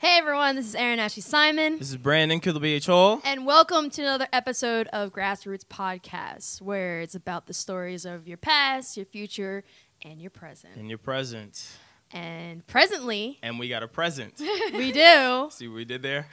Hey everyone, this is Erin Ashley Simon. This is Brandon, Killabh. And welcome to another episode of Grassroots Podcast, where it's about the stories of your past, your future, and your present. And presently... And we got a present. We do. See what we did there?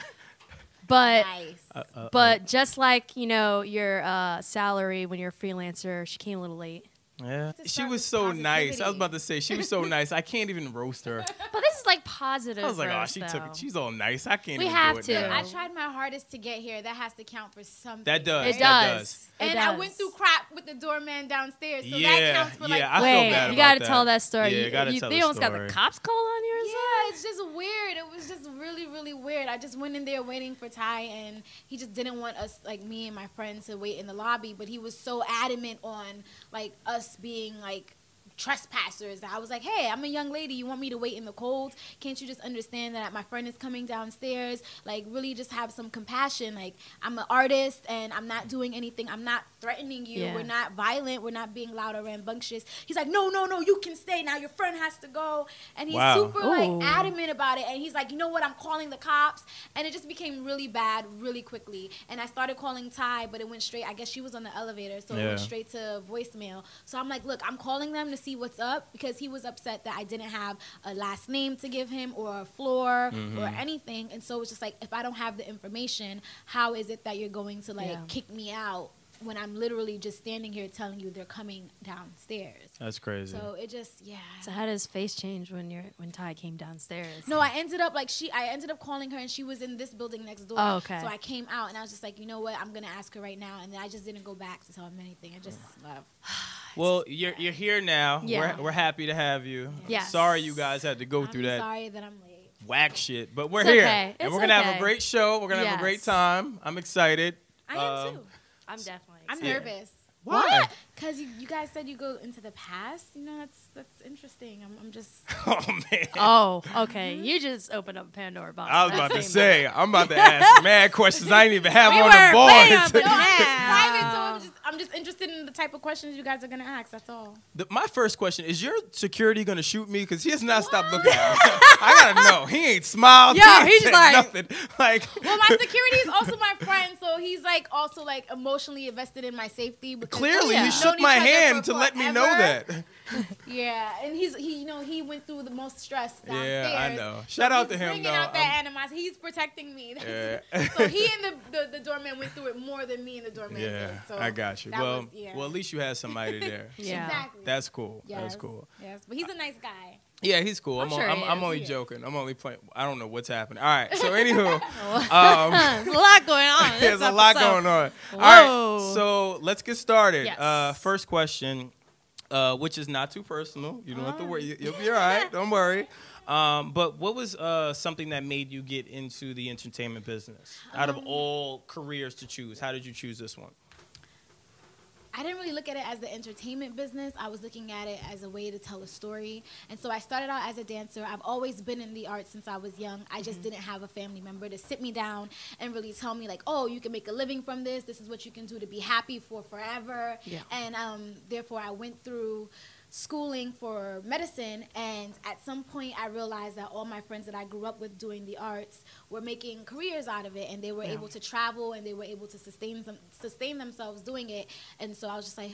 But Nice. but just like, you know, your salary when you're a freelancer, she came a little late. Yeah. She was so nice. I was about to say, she was so nice. I can't even roast her. But this is like positive. I was like, roast, she though. took it. She's all nice. I can't We even have do it to. now. I tried my hardest to get here. That has to count for something. That does. It right? That does. And It I does. went through crap with the doorman downstairs, so Yeah, that counts for like. yeah, I feel Wait, bad you about gotta that. tell that story. Yeah, you gotta tell They the almost got story. the cops called on you or something? Yeah, it's just weird. It was just really, really weird. I just went in there waiting for Ty, and he just didn't want us, like me and my friend, to wait in the lobby. But he was so adamant on like us being like trespassers that I was like, hey, I'm a young lady, you want me to wait in the cold? Can't you just understand that my friend is coming downstairs? Like, really just have some compassion. Like, I'm an artist and I'm not doing anything, I'm not threatening you. Yeah. We're not violent, we're not being loud or rambunctious. He's like, no, you can stay now, your friend has to go. And he's Wow. super like Ooh. adamant about it, and he's like, you know what, I'm calling the cops. And it just became really bad really quickly. And I started calling Ty, but it went straight, I guess she was on the elevator, so it went Yeah. straight to voicemail. So I'm like, look, I'm calling them to see what's up, because he was upset that I didn't have a last name to give him or a floor or anything. And so it's just like, if I don't have the information, how is it that you're going to like Yeah. kick me out when I'm literally just standing here telling you they're coming downstairs? That's crazy. So it just, yeah. So how does face change when Ty came downstairs? No, I ended up calling her, and she was in this building next door. Oh, okay. So I came out, and I was just like, you know what, I'm gonna ask her right now. And then I just didn't go back to tell him anything. I just left. Well, you're here now. Yeah. We're happy to have you. Yes. Sorry you guys had to go I'm through that sorry that I'm late. whack shit, but we're It's here. okay. And It's we're going to have okay. a great show. We're going to have a great Yes. time. I'm excited. I am too. I'm definitely I'm excited. nervous. Why? Because you guys said you go into the past. You know, that's interesting. I'm just. Oh, man. Oh, okay. You just opened up Pandora box. I was That about to seemed say, I'm about to ask mad questions I didn't even have We on weren't the board. planning on No, the- I'm just Yeah. private, so I'm just interested in the type of questions you guys are gonna ask. That's all. My first question, is your security going to shoot me? Because he has not stopped looking at me. I got to know. He ain't smiled. Yo, he ain't he's said like- nothing. Like, Well, my security is also my friend, so he's like also like emotionally invested in my safety. because clearly Yeah. you we've shook known my each other hand for to let me know forever. that. Yeah, and he went through the most stress downstairs. Yeah, I know. So Shout out he's to him, bringing though. out that animosity. He's protecting me. Yeah. So he and the doorman went through it more than me and the doorman Yeah, did. So I got you. that Well, was- yeah. well, at least you had somebody there. Yeah. Exactly. That's cool. Yes. That's cool. Yes, but he's a nice guy. Yeah, he's cool. I'm sure he I'm is. only He is. joking. I'm only playing. I don't know what's happening. All right. So anywho, There's a lot going on. in there's this a lot episode. going on. Whoa. All right. So let's get started. Yes. First question, which is not too personal. You don't have to worry. You'll be all right. Don't worry. But what was something that made you get into the entertainment business? Out of all careers to choose, how did you choose this one? I didn't really look at it as the entertainment business. I was looking at it as a way to tell a story. And so I started out as a dancer. I've always been in the arts since I was young. I just didn't have a family member to sit me down and really tell me like, oh, you can make a living from this. This is what you can do to be happy for forever. Yeah. And therefore I went through schooling for medicine, and at some point I realized that all my friends that I grew up with doing the arts were making careers out of it, and they were able to travel, and they were able to sustain themselves doing it. And so I was just like,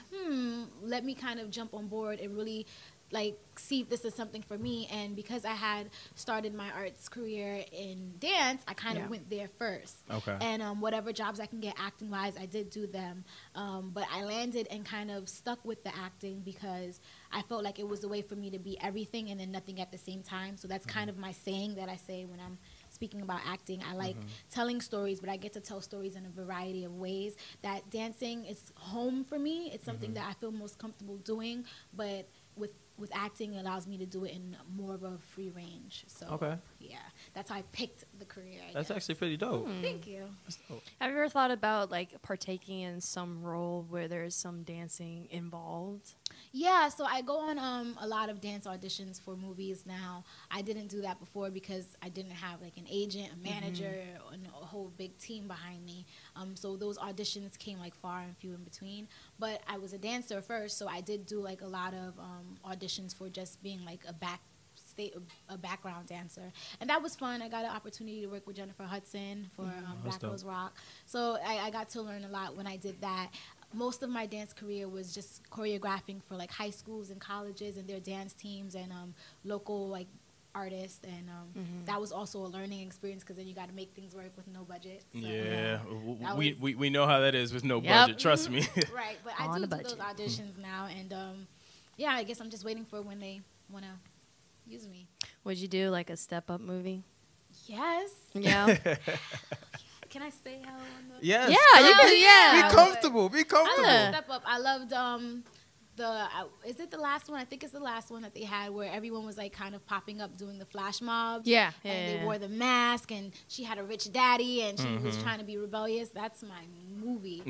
let me kind of jump on board and really like see if this is something for me. And because I had started my arts career in dance, I kind of went there first. Okay. And whatever jobs I can get acting wise, I did do them. But I landed and kind of stuck with the acting because I felt like it was a way for me to be everything and then nothing at the same time. So that's kind of my saying that I say when I'm speaking about acting. I like telling stories, but I get to tell stories in a variety of ways. That dancing is home for me. It's something that I feel most comfortable doing, but with acting, it allows me to do it in more of a free range. So Okay. yeah, that's how I picked the career. I That's guess. actually pretty dope. Thank you. That's dope. Have you ever thought about like partaking in some role where there's some dancing involved? Yeah, so I go on a lot of dance auditions for movies now. I didn't do that before because I didn't have like an agent, a manager, and a whole big team behind me. So those auditions came like far and few in between. But I was a dancer first, so I did do like a lot of auditions for just being like a a background dancer. And that was fun. I got an opportunity to work with Jennifer Hudson for Black Girls Rock. So I got to learn a lot when I did that. Most of my dance career was just choreographing for like high schools and colleges and their dance teams and local like artists, and that was also a learning experience because then you got to make things work with no budget. So, yeah, we know how that is with no budget. Trust me. Right, but I do those auditions now, and yeah, I guess I'm just waiting for when they want to use me. Would you do like a Step Up movie? Yes. Yeah. Can I say how? Yes. Yeah, you can. Yeah. Be comfortable. Be comfortable. Step Up. I loved is it the last one? I think it's the last one that they had where everyone was like kind of popping up doing the flash mobs. Yeah. And they wore the mask, and she had a rich daddy, and she was trying to be rebellious. That's my movie.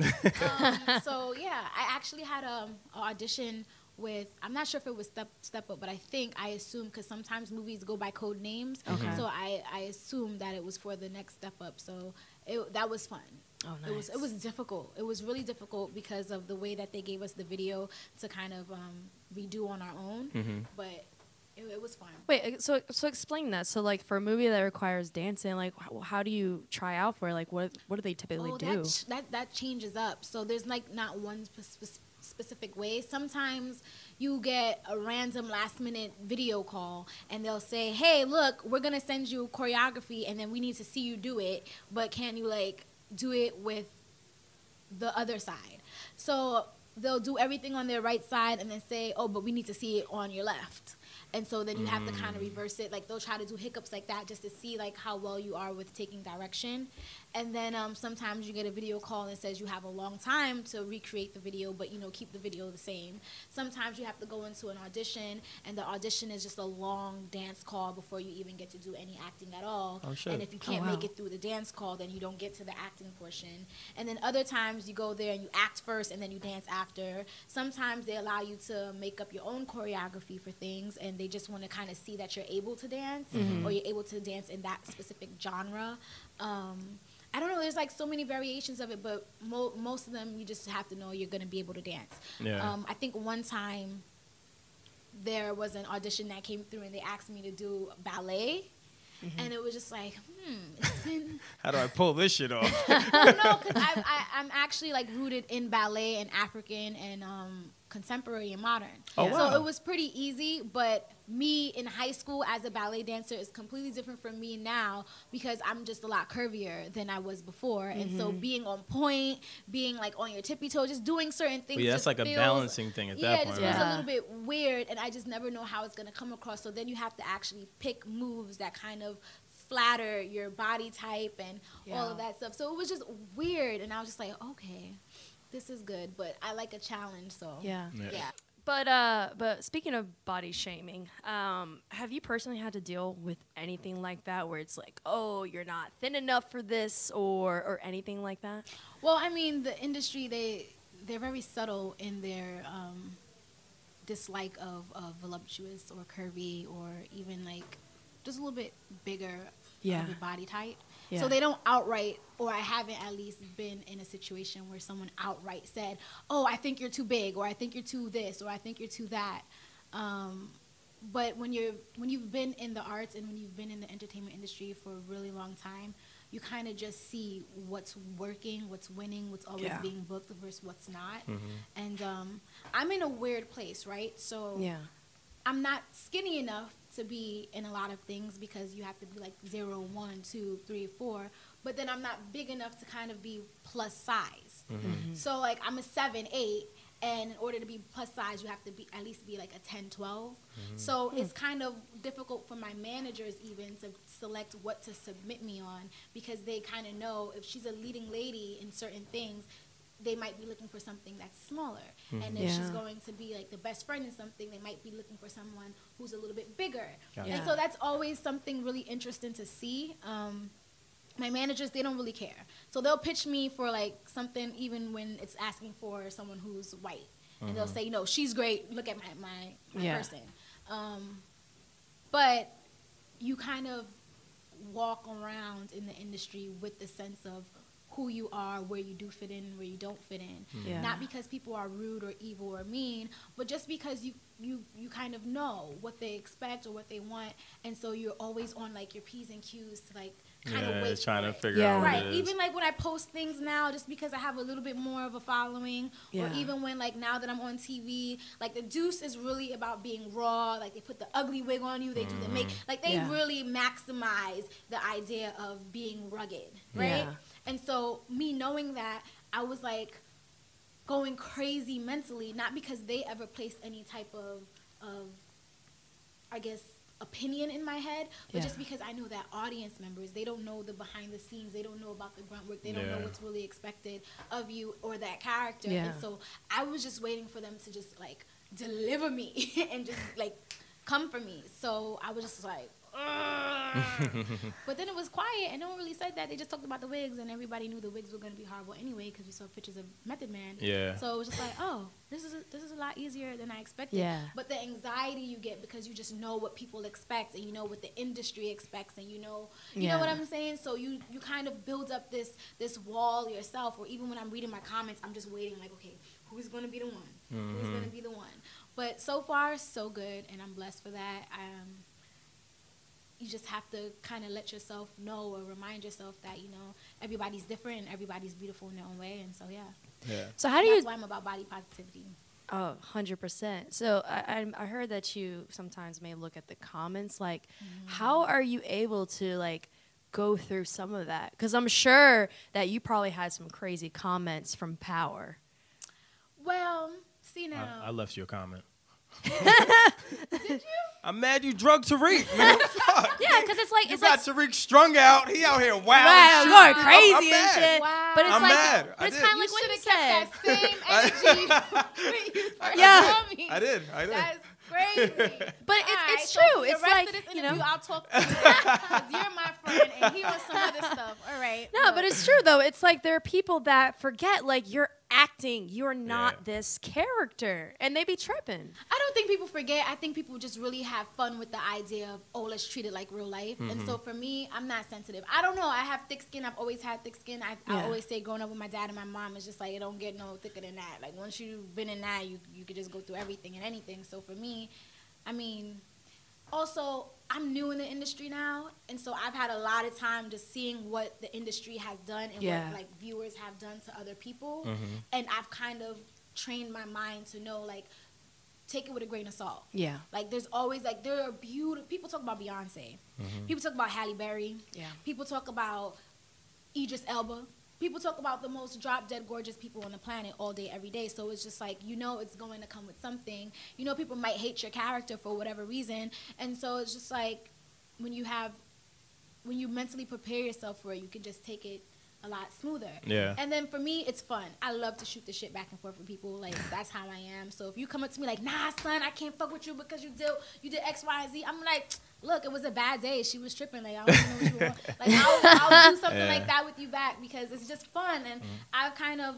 So yeah, I actually had an audition with, I'm not sure if it was Step Up, but I assumed, because sometimes movies go by code names. Okay. So I assumed that it was for the next Step Up. So that was fun. Oh, nice. It was difficult. It was really difficult because of the way that they gave us the video to kind of redo on our own. But it was fun. Wait, so explain that. So like for a movie that requires dancing, like how do you try out for it? Like what do they typically do? That changes up. So there's like not one specific way. Sometimes you get a random last minute video call and they'll say, hey, look, we're gonna send you choreography and then we need to see you do it, but can you like do it with the other side? So they'll do everything on their right side and then say, oh, but we need to see it on your left. And so then you have to kind of reverse it. Like they'll try to do hiccups like that just to see like how well you are with taking direction. And then sometimes you get a video call that says you have a long time to recreate the video, but keep the video the same. Sometimes you have to go into an audition, and the audition is just a long dance call before you even get to do any acting at all. Oh, shit. And if you can't make it through the dance call, then you don't get to the acting portion. And then other times you go there and you act first and then you dance after. Sometimes they allow you to make up your own choreography for things, and they just want to kind of see that you're able to dance or you're able to dance in that specific genre. I don't know, there's like so many variations of it, but most of them you just have to know you're going to be able to dance. Yeah. I think one time there was an audition that came through and they asked me to do ballet. And it was just like, it's been... How do I pull this shit off? No, because I'm actually like rooted in ballet and African and contemporary and modern. Oh, wow. So it was pretty easy, but me in high school as a ballet dancer is completely different from me now because I'm just a lot curvier than I was before. And so being on point, being like on your tippy toe, just doing certain things. Well, yeah, that's like a balancing thing at that point. Yeah, it just feels a little bit weird, and I just never know how it's going to come across. So then you have to actually pick moves that kind of flatter your body type and all of that stuff. So it was just weird, and I was just like, okay, this is good, but I like a challenge, so yeah. But speaking of body shaming, have you personally had to deal with anything like that where it's like, oh, you're not thin enough for this or anything like that? Well, I mean, the industry, they're very subtle in their dislike of voluptuous or curvy or even like just a little bit bigger of your body type. Yeah. So they don't outright, or I haven't at least been in a situation where someone outright said, oh, I think you're too big, or I think you're too this, or I think you're too that. But when you've been in the arts and when you've been in the entertainment industry for a really long time, you kind of just see what's working, what's winning, what's always being booked versus what's not. And I'm in a weird place, right? So I'm not skinny enough to be in a lot of things because you have to be like 0, 1, 2, 3, 4. But then I'm not big enough to kind of be plus size. So like I'm a 7, 8, and in order to be plus size, you have to be at least be like a 10, 12. So it's kind of difficult for my managers even to select what to submit me on because they kind of know if she's a leading lady in certain things, they might be looking for something that's smaller. And if she's going to be like the best friend in something, they might be looking for someone who's a little bit bigger. And so that's always something really interesting to see. My managers, they don't really care. So they'll pitch me for like something even when it's asking for someone who's white. And they'll say, she's great, look at my person. But you kind of walk around in the industry with the sense of who you are, where you do fit in, where you don't fit in. Not because people are rude or evil or mean, but just because you kind of know what they expect or what they want, and so you're always on like your P's and Q's to like kind of wait trying for to it. figure out what right. it is. Even like when I post things now, just because I have a little bit more of a following, or even when like now that I'm on TV, like the Deuce is really about being raw. Like they put the ugly wig on you, they do the make, like they really maximize the idea of being rugged, right? And so me knowing that, I was like going crazy mentally, not because they ever placed any type of I guess, opinion in my head, but just because I know that audience members, they don't know the behind the scenes, they don't know about the grunt work, they don't know what's really expected of you or that character. And so I was just waiting for them to just like deliver me and just like come for me. So I was just like, but then it was quiet and no one really said that. They just talked about the wigs, and everybody knew the wigs were going to be horrible anyway because we saw pictures of Method Man. So it was just like, oh, this is a lot easier than I expected. But the anxiety you get because you just know what people expect, and you know what the industry expects, and you know what I'm saying. So you kind of build up this wall yourself. Or even when I'm reading my comments, I'm just waiting like, okay, who's going to be the one? Who's going to be the one? But so far, so good, and I'm blessed for that. You just have to kind of let yourself know or remind yourself that, you know, everybody's different and everybody's beautiful in their own way. And so, So that's why I'm about body positivity. Oh, 100%. So I heard that you sometimes may look at the comments. Like, how are you able to, like, go through some of that? Because I'm sure that you probably had some crazy comments from Power. Well, see now. I left you a comment. Did you? I'm mad you drug Tariq, man. Fuck. Yeah, because it's like you got Tariq strung out. He out here wild, going crazy I'm and mad. shit. Wow. But it's I'm like, mad. But it's kind of like what you said. That same energy. I did. That's crazy. But it's true. It's like, you know, I'll talk to you because you're my friend and he was some other stuff. All right. No, but it's true though. It's like there are people that forget, like, you're acting. You're not this character, and they be tripping. I don't think people forget. I think people just really have fun with the idea of, oh, let's treat it like real life. And so for me, I'm not sensitive. I don't know. I have thick skin. I've always had thick skin. I always say growing up with my dad and my mom, it's just like it don't get no thicker than that. Like once you've been in that, you could just go through everything and anything. So for me, I mean, also, I'm new in the industry now, and so I've had a lot of time just seeing what the industry has done and what like viewers have done to other people, and I've kind of trained my mind to know, like, take it with a grain of salt. Like there's always like there are beautiful people talk about Beyonce, people talk about Halle Berry, people talk about Idris Elba. People talk about the most drop-dead gorgeous people on the planet all day, every day. So it's just like, you know, it's going to come with something. You know, people might hate your character for whatever reason. And so it's just like when you mentally prepare yourself for it, you can just take it a lot smoother. And then for me, it's fun. I love to shoot the shit back and forth with people. Like, that's how I am. So if you come up to me like, nah, son, I can't fuck with you because you did X, Y, and Z, I'm like, look, it was a bad day. She was tripping. Like, I don't know what you want. Like, I'll do something like that with you back because it's just fun. And I've kind of,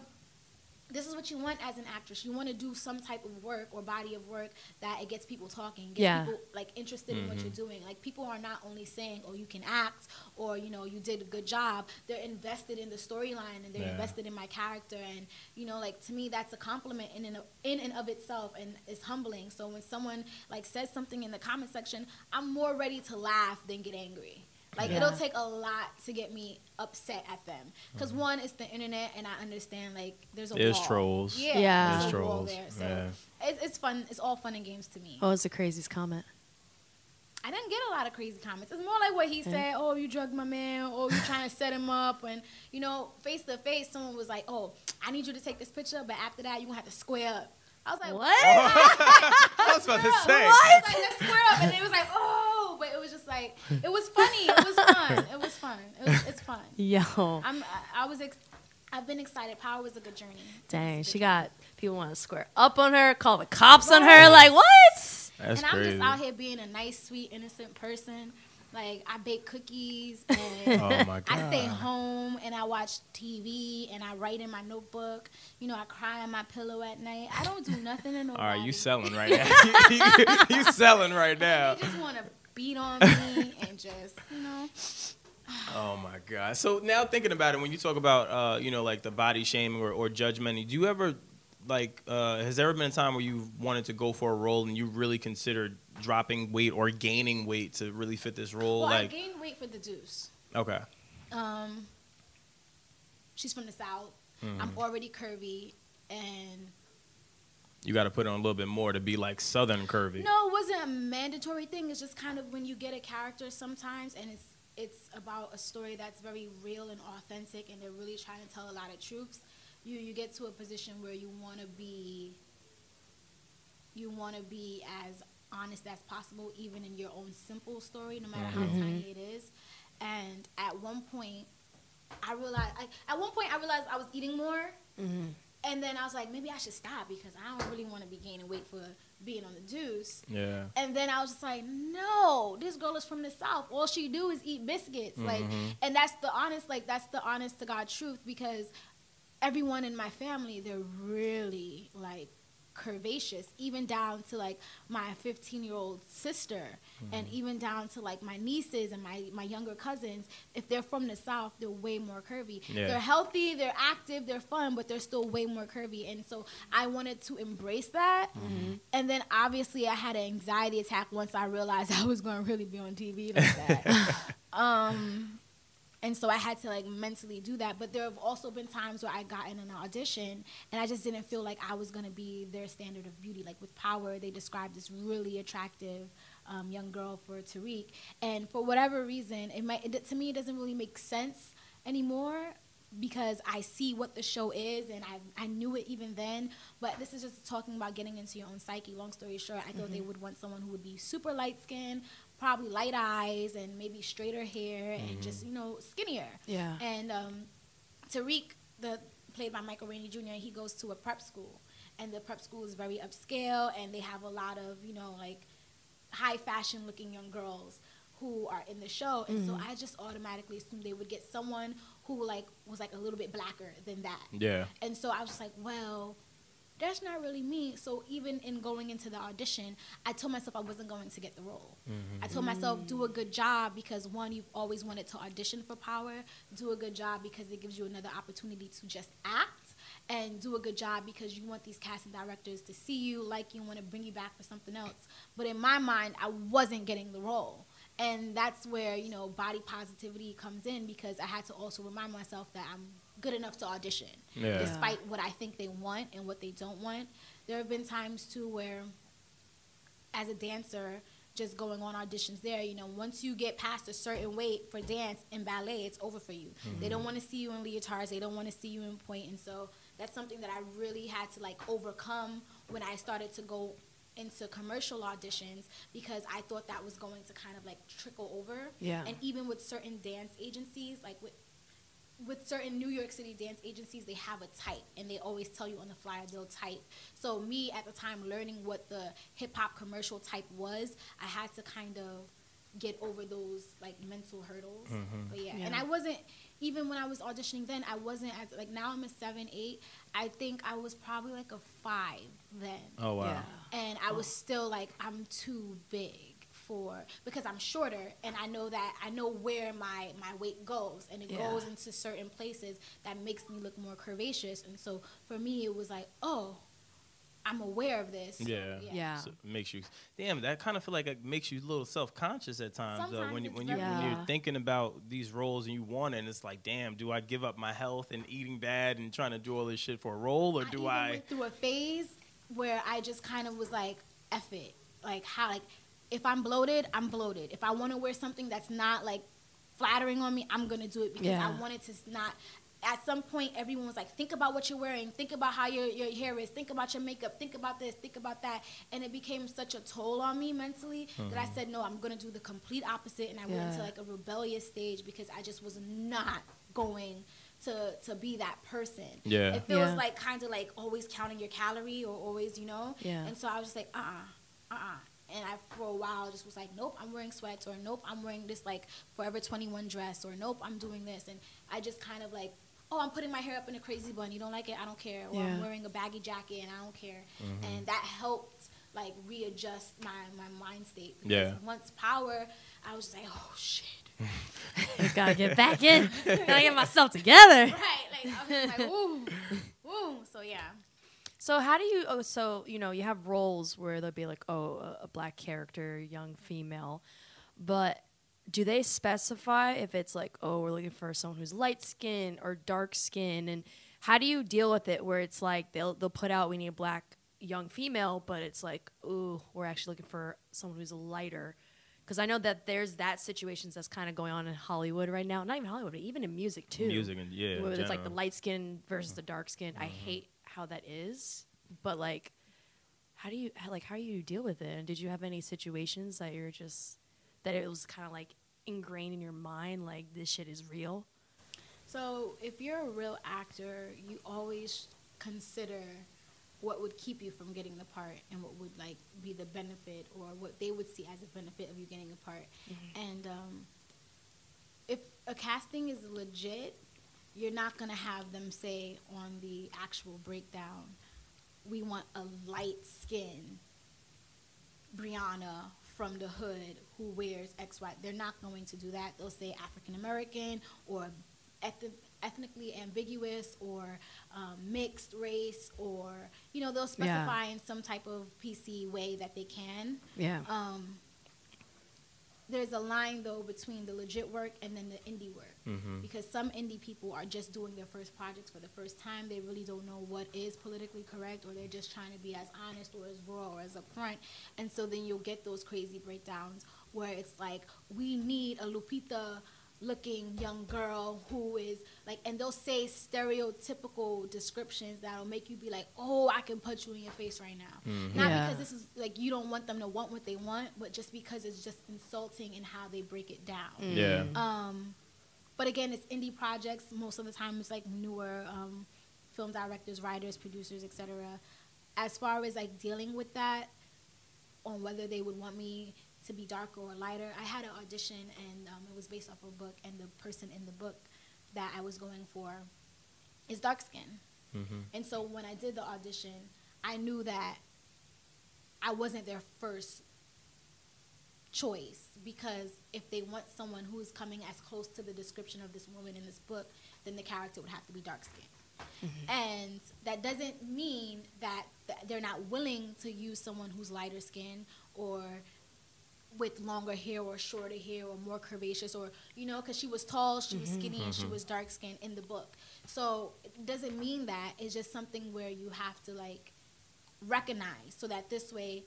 this is what you want as an actress. You want to do some type of work or body of work that it gets people talking, gets people like interested in what you're doing. Like people are not only saying, "Oh, you can act," or you know, "You did a good job." They're invested in the storyline and they're invested in my character. And you know, like to me, that's a compliment in and of itself, and it's humbling. So when someone like says something in the comment section, I'm more ready to laugh than get angry. Like, it'll take a lot to get me upset at them. Because, one, it's the internet, and I understand, like, there's wall. Trolls. Yeah. There's trolls. Wall there. So it's fun. It's all fun and games to me. What was the craziest comment? I didn't get a lot of crazy comments. It's more like what he said, oh, you drugged my man, or you trying to set him up. And, you know, face to face, someone was like, oh, I need you to take this picture, but after that, you're going to have to square up. I was like, what? I was about to say. What? I was like, let's square up. And it was like, oh. But it was just like, it was funny. It was fun. It was fun. It's fun. Yo. I've been excited. Power was a good journey. Dang, she got people want to square up on her, call the cops on her. Like, what? That's and crazy. I'm just out here being a nice, sweet, innocent person. Like, I bake cookies, and oh my God. I stay home, and I watch TV, and I write in my notebook. You know, I cry on my pillow at night. I don't do nothing to nobody. All right, you selling right now. you selling right now. They just want to beat on me and just, you know. Oh, my God. So now thinking about it, when you talk about, you know, like the body shaming or judgment, do you ever like, has there ever been a time where you wanted to go for a role and you really considered dropping weight or gaining weight to really fit this role? Well, like, I gained weight for the Deuce. Okay. She's from the South. I'm already curvy, and you got to put on a little bit more to be like Southern curvy. No, it wasn't a mandatory thing. It's just kind of when you get a character sometimes, and it's about a story that's very real and authentic, and they're really trying to tell a lot of truths. You get to a position where you want to be as honest as possible, even in your own simple story, no matter how tiny it is. And at one point, I realized I was eating more. And then I was like, maybe I should stop because I don't really want to be gaining weight for being on the Deuce. Yeah. And then I was just like, no, this girl is from the South. All she do is eat biscuits. Like, and that's the honest to God truth, because everyone in my family, they're really like curvaceous, even down to like my 15-year-old sister, and even down to like my nieces and my younger cousins. If they're from the South, they're way more curvy. They're healthy, they're active, they're fun, but they're still way more curvy. And so I wanted to embrace that. And then obviously I had an anxiety attack once I realized I was going to really be on TV like that. And so I had to like mentally do that. But there have also been times where I got in an audition and I just didn't feel like I was going to be their standard of beauty. Like with Power, they described this really attractive young girl for Tariq. And for whatever reason, to me, it doesn't really make sense anymore, because I see what the show is, and I knew it even then. But this is just talking about getting into your own psyche. Long story short, I thought they would want someone who would be super light-skinned, probably light eyes, and maybe straighter hair, and just, skinnier. Yeah. And Tariq, played by Michael Rainey Jr., he goes to a prep school. And the prep school is very upscale, and they have a lot of, like, high-fashion-looking young girls who are in the show. And so I just automatically assumed they would get someone who, like, was, like, a little bit blacker than that. Yeah. And so I was just like, well, that's not really me. So even in going into the audition, I told myself I wasn't going to get the role. I told myself, do a good job, because one, you've always wanted to audition for Power. Do a good job because it gives you another opportunity to just act. And do a good job because you want these casting directors to see you, like you, want to bring you back for something else. But in my mind, I wasn't getting the role. And that's where, body positivity comes in, because I had to also remind myself that I'm good enough to audition, despite what I think they want and what they don't want. There have been times, too, where as a dancer, just going on auditions there, once you get past a certain weight for dance and ballet, it's over for you. They don't want to see you in leotards. They don't want to see you in point. And so that's something that I really had to, like, overcome when I started to go into commercial auditions, because I thought that was going to kind of, like, trickle over. Yeah. And even with certain dance agencies, like with certain New York City dance agencies, they have a type, and they always tell you on the flyer they'll type. So me, at the time, learning what the hip-hop commercial type was, I had to kind of get over those, like, mental hurdles. But yeah, and I wasn't, even when I was auditioning then, I wasn't as, like, now I'm a 7'8". I think I was probably like a 5 then. Oh, wow. Yeah. And I was still like, I'm too big because I'm shorter, and I know where my weight goes, and it goes into certain places that makes me look more curvaceous. And so for me, it was like, oh, I'm aware of this. Yeah. So it makes you, damn, that kind of feel like it makes you a little self-conscious at times. When you're thinking about these roles and you want it, and it's like, damn, do I give up my health and eating bad and trying to do all this shit for a role, or do I went through a phase where I just kind of was like, F it. Like, if I'm bloated, I'm bloated. If I want to wear something that's not, like, flattering on me, I'm going to do it, because I wanted to not. At some point, everyone was like, think about what you're wearing. Think about how your hair is. Think about your makeup. Think about this. Think about that. And it became such a toll on me mentally that I said, no, I'm going to do the complete opposite. And I went into, like, a rebellious stage, because I just was not going to be that person. Yeah. It feels like kind of like always counting your calorie, or always, Yeah. And so I was just like, And I, for a while, just was like, nope, I'm wearing sweats, or nope, I'm wearing this, like, Forever 21 dress, or nope, I'm doing this. And I just kind of, like, oh, I'm putting my hair up in a crazy bun. You don't like it? I don't care. Or I'm wearing a baggy jacket, and I don't care. And that helped, like, readjust my mind state. Because once Power, I was just like, oh, shit. Gotta get back in. Gotta get myself together. Right. Like, I was just like, ooh. So, yeah. So how do you? Oh, so you have roles where they'll be like, oh, a black character, young female, but do they specify if it's like, oh, we're looking for someone who's light skin or dark skin, and how do you deal with it where it's like they'll put out we need a black young female, but it's like, ooh, we're actually looking for someone who's lighter. Because I know that there's that situations that's kind of going on in Hollywood right now. Not even Hollywood, but even in music too. Music, and yeah. Where it's like the light skin versus the dark skin. I hate how that is. But like, how do you deal with it? And did you have any situations that you're just that it was kind of like ingrained in your mind, like this shit is real? So if you're a real actor, you always consider what would keep you from getting the part and what would like be the benefit or what they would see as a benefit of you getting a part. And if a casting is legit, you're not going to have them say on the actual breakdown, we want a light skin Brianna from the hood who wears X, Y. They're not going to do that. They'll say African American or ethnically ambiguous or mixed race, or they'll specify in some type of PC way that they can. There's a line though between the legit work and then the indie work, because some indie people are just doing their first projects for the first time. They really don't know what is politically correct, or they're just trying to be as honest or as raw or as upfront. And so then you'll get those crazy breakdowns where it's like, we need a Lupita looking young girl who is like, and they'll say stereotypical descriptions that'll make you be like, oh, I can punch you in your face right now. Not because this is like you don't want them to want what they want, but just because it's just insulting in how they break it down. But again, it's indie projects. Most of the time it's like newer film directors, writers, producers, etc. As far as like dealing with that on whether they would want me to be darker or lighter, I had an audition, and it was based off a book, and the person in the book that I was going for is dark skin. And so when I did the audition, I knew that I wasn't their first choice, because if they want someone who's coming as close to the description of this woman in this book, then the character would have to be dark skin. And that doesn't mean that they're not willing to use someone who's lighter skin or with longer hair or shorter hair or more curvaceous, or because she was tall, she was skinny, and she was dark skinned in the book. So it doesn't mean that. It's just something where you have to like recognize, so that this way,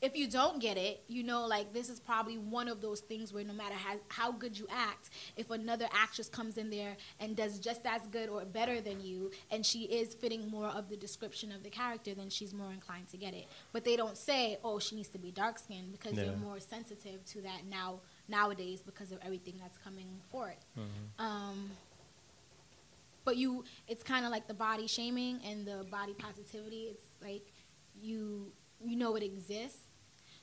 if you don't get it, like this is probably one of those things where no matter how good you act, if another actress comes in there and does just as good or better than you, and she is fitting more of the description of the character, then she's more inclined to get it. But they don't say, oh, she needs to be dark-skinned, because they're more sensitive to that nowadays because of everything that's coming for it. But it's kind of like the body shaming and the body positivity. It's like you know it exists.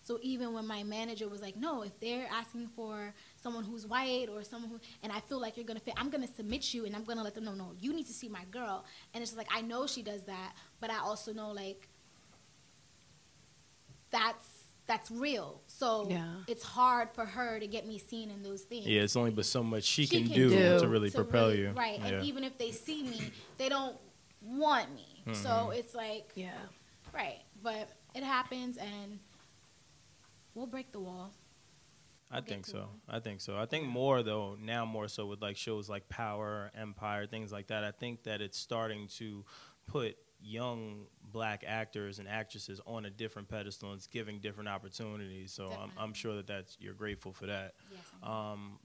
So even when my manager was like, no, if they're asking for someone who's white or someone who, and I feel like you're going to fit, I'm going to submit you, and I'm going to let them know, no, you need to see my girl. And it's just like, I know she does that, but I also know, like, that's real. So it's hard for her to get me seen in those things. Yeah, it's only but so much she can do to really propel you. Right, and even if they see me, they don't want me. So it's like, right, but it happens, and we'll break the wall. I think so. I think more so with like shows like Power, Empire, things like that. I think that it's starting to put young black actors and actresses on a different pedestal, and it's giving different opportunities. So I'm sure that you're grateful for that. Yes,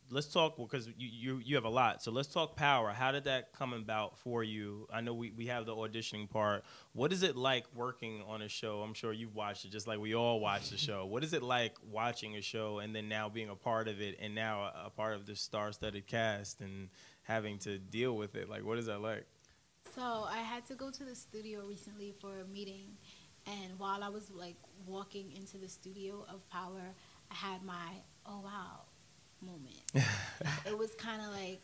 let's talk, because you have a lot. So let's talk Power. How did that come about for you? I know we have the auditioning part. What is it like working on a show? I'm sure you've watched it just like we all watch the show. What is it like watching a show and then now being a part of it, and now a part of this star-studded cast and having to deal with it? Like, what is that like? So I had to go to the studio recently for a meeting, and while I was like walking into the studio of Power, I had my oh wow moment. It was kind of like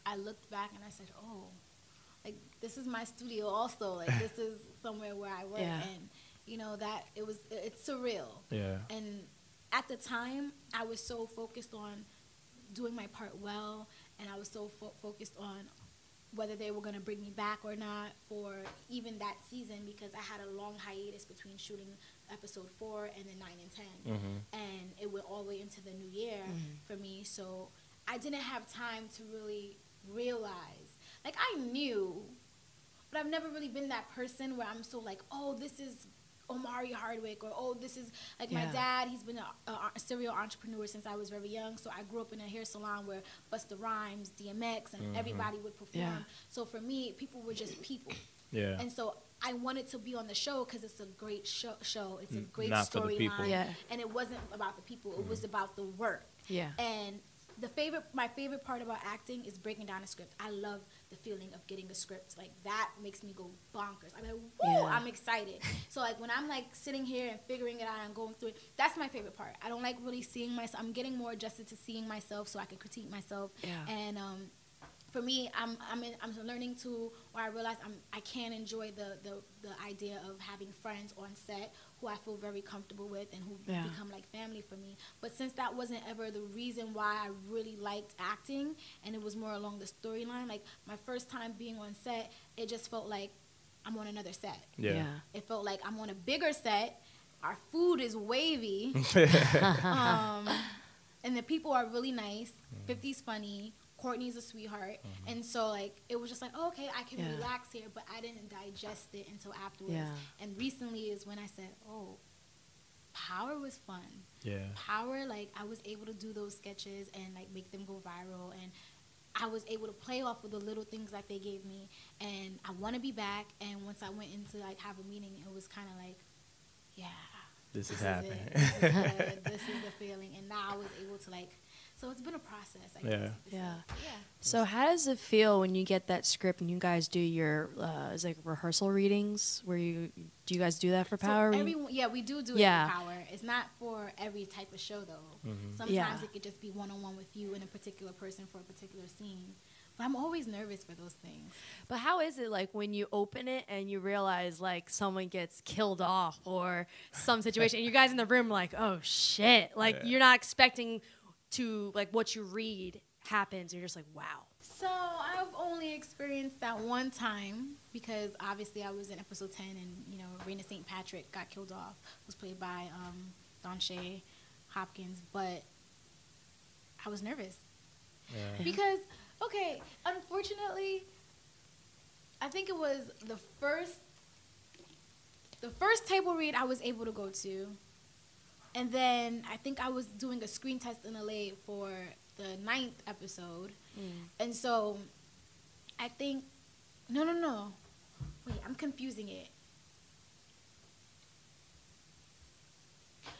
I looked back and I said, oh, like this is my studio also. Like this is somewhere where I work, and that it's surreal. Yeah. And at the time, I was so focused on doing my part well, and I was so focused on whether they were going to bring me back or not for even that season, because I had a long hiatus between shooting episode 4 and then 9 and 10. And it went all the way into the new year for me. So I didn't have time to really realize. Like, I knew, but I've never really been that person where I'm so like, oh, this is Omari Hardwick, or oh, this is like my dad. He's been a serial entrepreneur since I was very young. So I grew up in a hair salon where Busta Rhymes, DMX, and everybody would perform. So for me, people were just people. And so I wanted to be on the show because it's a great show. It's a great storyline. And it wasn't about the people. It was about the work. And my favorite part about acting is breaking down a script. I love the feeling of getting a script. Like, that makes me go bonkers. I'm like, whoa, I'm excited. So like when I'm like sitting here and figuring it out and going through it, that's my favorite part. I don't like really seeing myself. I'm getting more adjusted to seeing myself so I can critique myself. And for me, I'm learning to where I realize I can enjoy the idea of having friends on set who I feel very comfortable with and who become like family for me. But since that wasn't ever the reason why I really liked acting, and it was more along the storyline, like my first time being on set, it just felt like I'm on another set. It felt like I'm on a bigger set. Our food is wavy. And the people are really nice. 50's funny. Courtney's a sweetheart. And so like it was just like, oh, okay, I can relax here, but I didn't digest it until afterwards. And recently is when I said, oh, Power was fun. Power, like I was able to do those sketches and like make them go viral, and I was able to play off of the little things that they gave me, and I want to be back. And once I went into like have a meeting, it was kind of like, this is happening. This is the feeling. And now I was able to like, so it's been a process, I guess. So how does it feel when you get that script and you guys do your is like rehearsal readings where do you guys do that for Power? So we do it for Power. It's not for every type of show though. Sometimes it could just be one-on-one with you and a particular person for a particular scene. But I'm always nervous for those things. But how is it like when you open it and you realize like someone gets killed off or some situation and you guys in the room like, oh shit, like you're not expecting to like what you read happens, you're just like, wow. So I've only experienced that one time because obviously I was in episode 10 and Raina St. Patrick got killed off, was played by Donshea Hopkins, but I was nervous because unfortunately I think it was the first table read I was able to go to. And then I think I was doing a screen test in LA for the 9th episode. And so I think, no. Wait, I'm confusing it.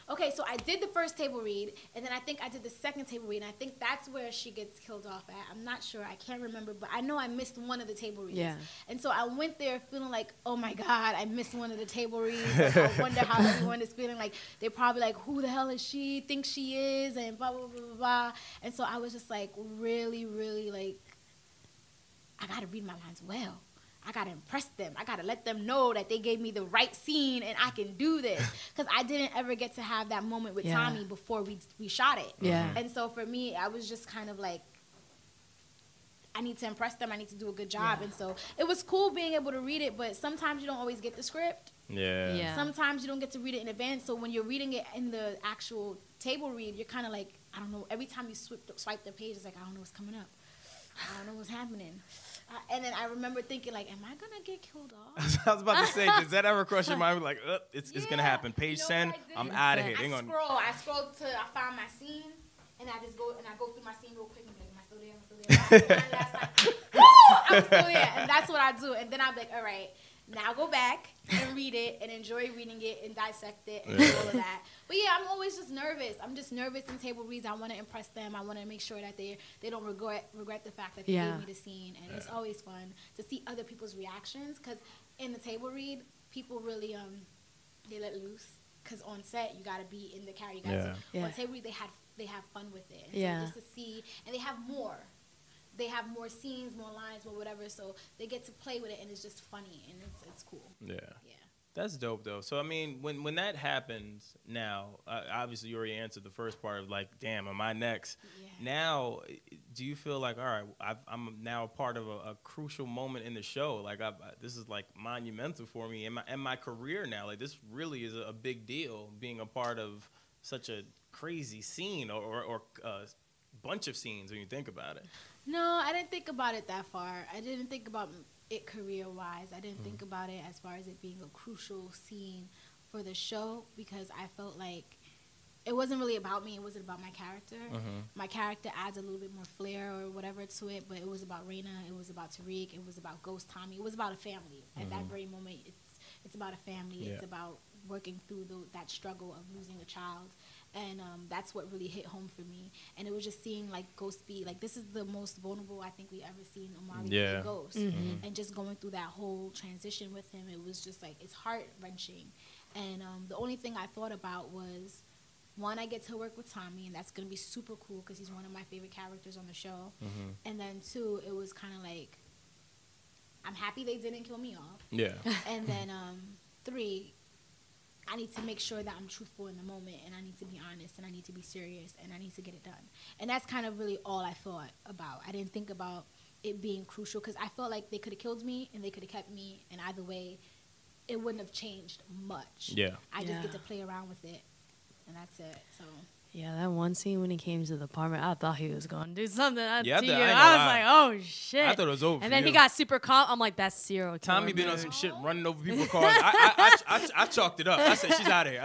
Okay, so I did the first table read, and then I think I did the second table read, and I think that's where she gets killed off at. I'm not sure. I can't remember, but I know I missed one of the table reads. And so I went there feeling like, oh, my God, I missed one of the table reads. Like, I wonder how everyone is feeling. Like, they're probably like, who the hell is she? Thinks she is, and blah, blah, blah, blah, blah. And so I was just, like, really, really, like, I got to read my lines well. I got to impress them. I got to let them know that they gave me the right scene and I can do this. Because I didn't ever get to have that moment with Tommy before we shot it. And so for me, I was just kind of like, I need to impress them. I need to do a good job. And so it was cool being able to read it, but sometimes you don't always get the script. Sometimes you don't get to read it in advance. So when you're reading it in the actual table read, you're kind of like, I don't know. Every time you swipe the page, it's like, I don't know what's coming up. I don't know what's happening. And then I remember thinking, like, am I going to get killed off? I was about to say, does that ever cross your mind? Like, it's going to happen. Page 10, I'm out of here. I scrolled till I found my scene, and I just go through my scene real quick and be like, am I still there? Am I still there? I'm still there. And that's what I do. And then I'm like, all right, now go back and read it and enjoy reading it and dissect it and do all of that. But yeah, I'm always just nervous. I'm just nervous in table reads. I want to impress them. I want to make sure that they don't regret the fact that they gave me the scene. And it's always fun to see other people's reactions, because in the table read, people really they let loose. Because on set, you got to be in the character. On table read, they have fun with it. And so just to see, and they have more. They have more scenes, more lines, more whatever, so they get to play with it, and it's just funny, and it's cool. That's dope, though. So, I mean, when that happens now, obviously you already answered the first part of like, damn, am I next? Yeah. Now, do you feel like, all right, I'm now a part of a crucial moment in the show? Like, this is like monumental for me and my career now. Like, this really is a big deal, being a part of such a crazy scene or bunch of scenes when you think about it. No, I didn't think about it that far. I didn't think about it career-wise. I didn't think about it as far as it being a crucial scene for the show, because I felt like it wasn't really about me. It wasn't about my character. My character adds a little bit more flair or whatever to it, but it was about Raina. It was about Tariq. It was about Ghost Tommy. It was about a family. At that very moment, it's about a family. Yeah. It's about working through that struggle of losing a child. And that's what really hit home for me. And it was just seeing, like, Ghost be, like, this is the most vulnerable I think we ever seen Omari be Ghost. And just going through that whole transition with him, it was just, like, it's heart-wrenching. And the only thing I thought about was, one, I get to work with Tommy, and that's going to be super cool because he's one of my favorite characters on the show. And then, two, it was kind of like, I'm happy they didn't kill me off. Yeah. And then, three, I need to make sure that I'm truthful in the moment, and I need to be honest, and I need to be serious, and I need to get it done. And that's kind of really all I thought about. I didn't think about it being crucial because I felt like they could have killed me and they could have kept me, and either way, it wouldn't have changed much. Yeah. I just get to play around with it, and that's it. So. Yeah, that one scene when he came to the apartment, I thought he was going to do something to you. I I was lie. like, oh, shit. I thought it was over. And then he got super calm. I'm like, that's serial killer. Tommy been on some shit running over people's cars. I chalked it up. I said, she's out of here.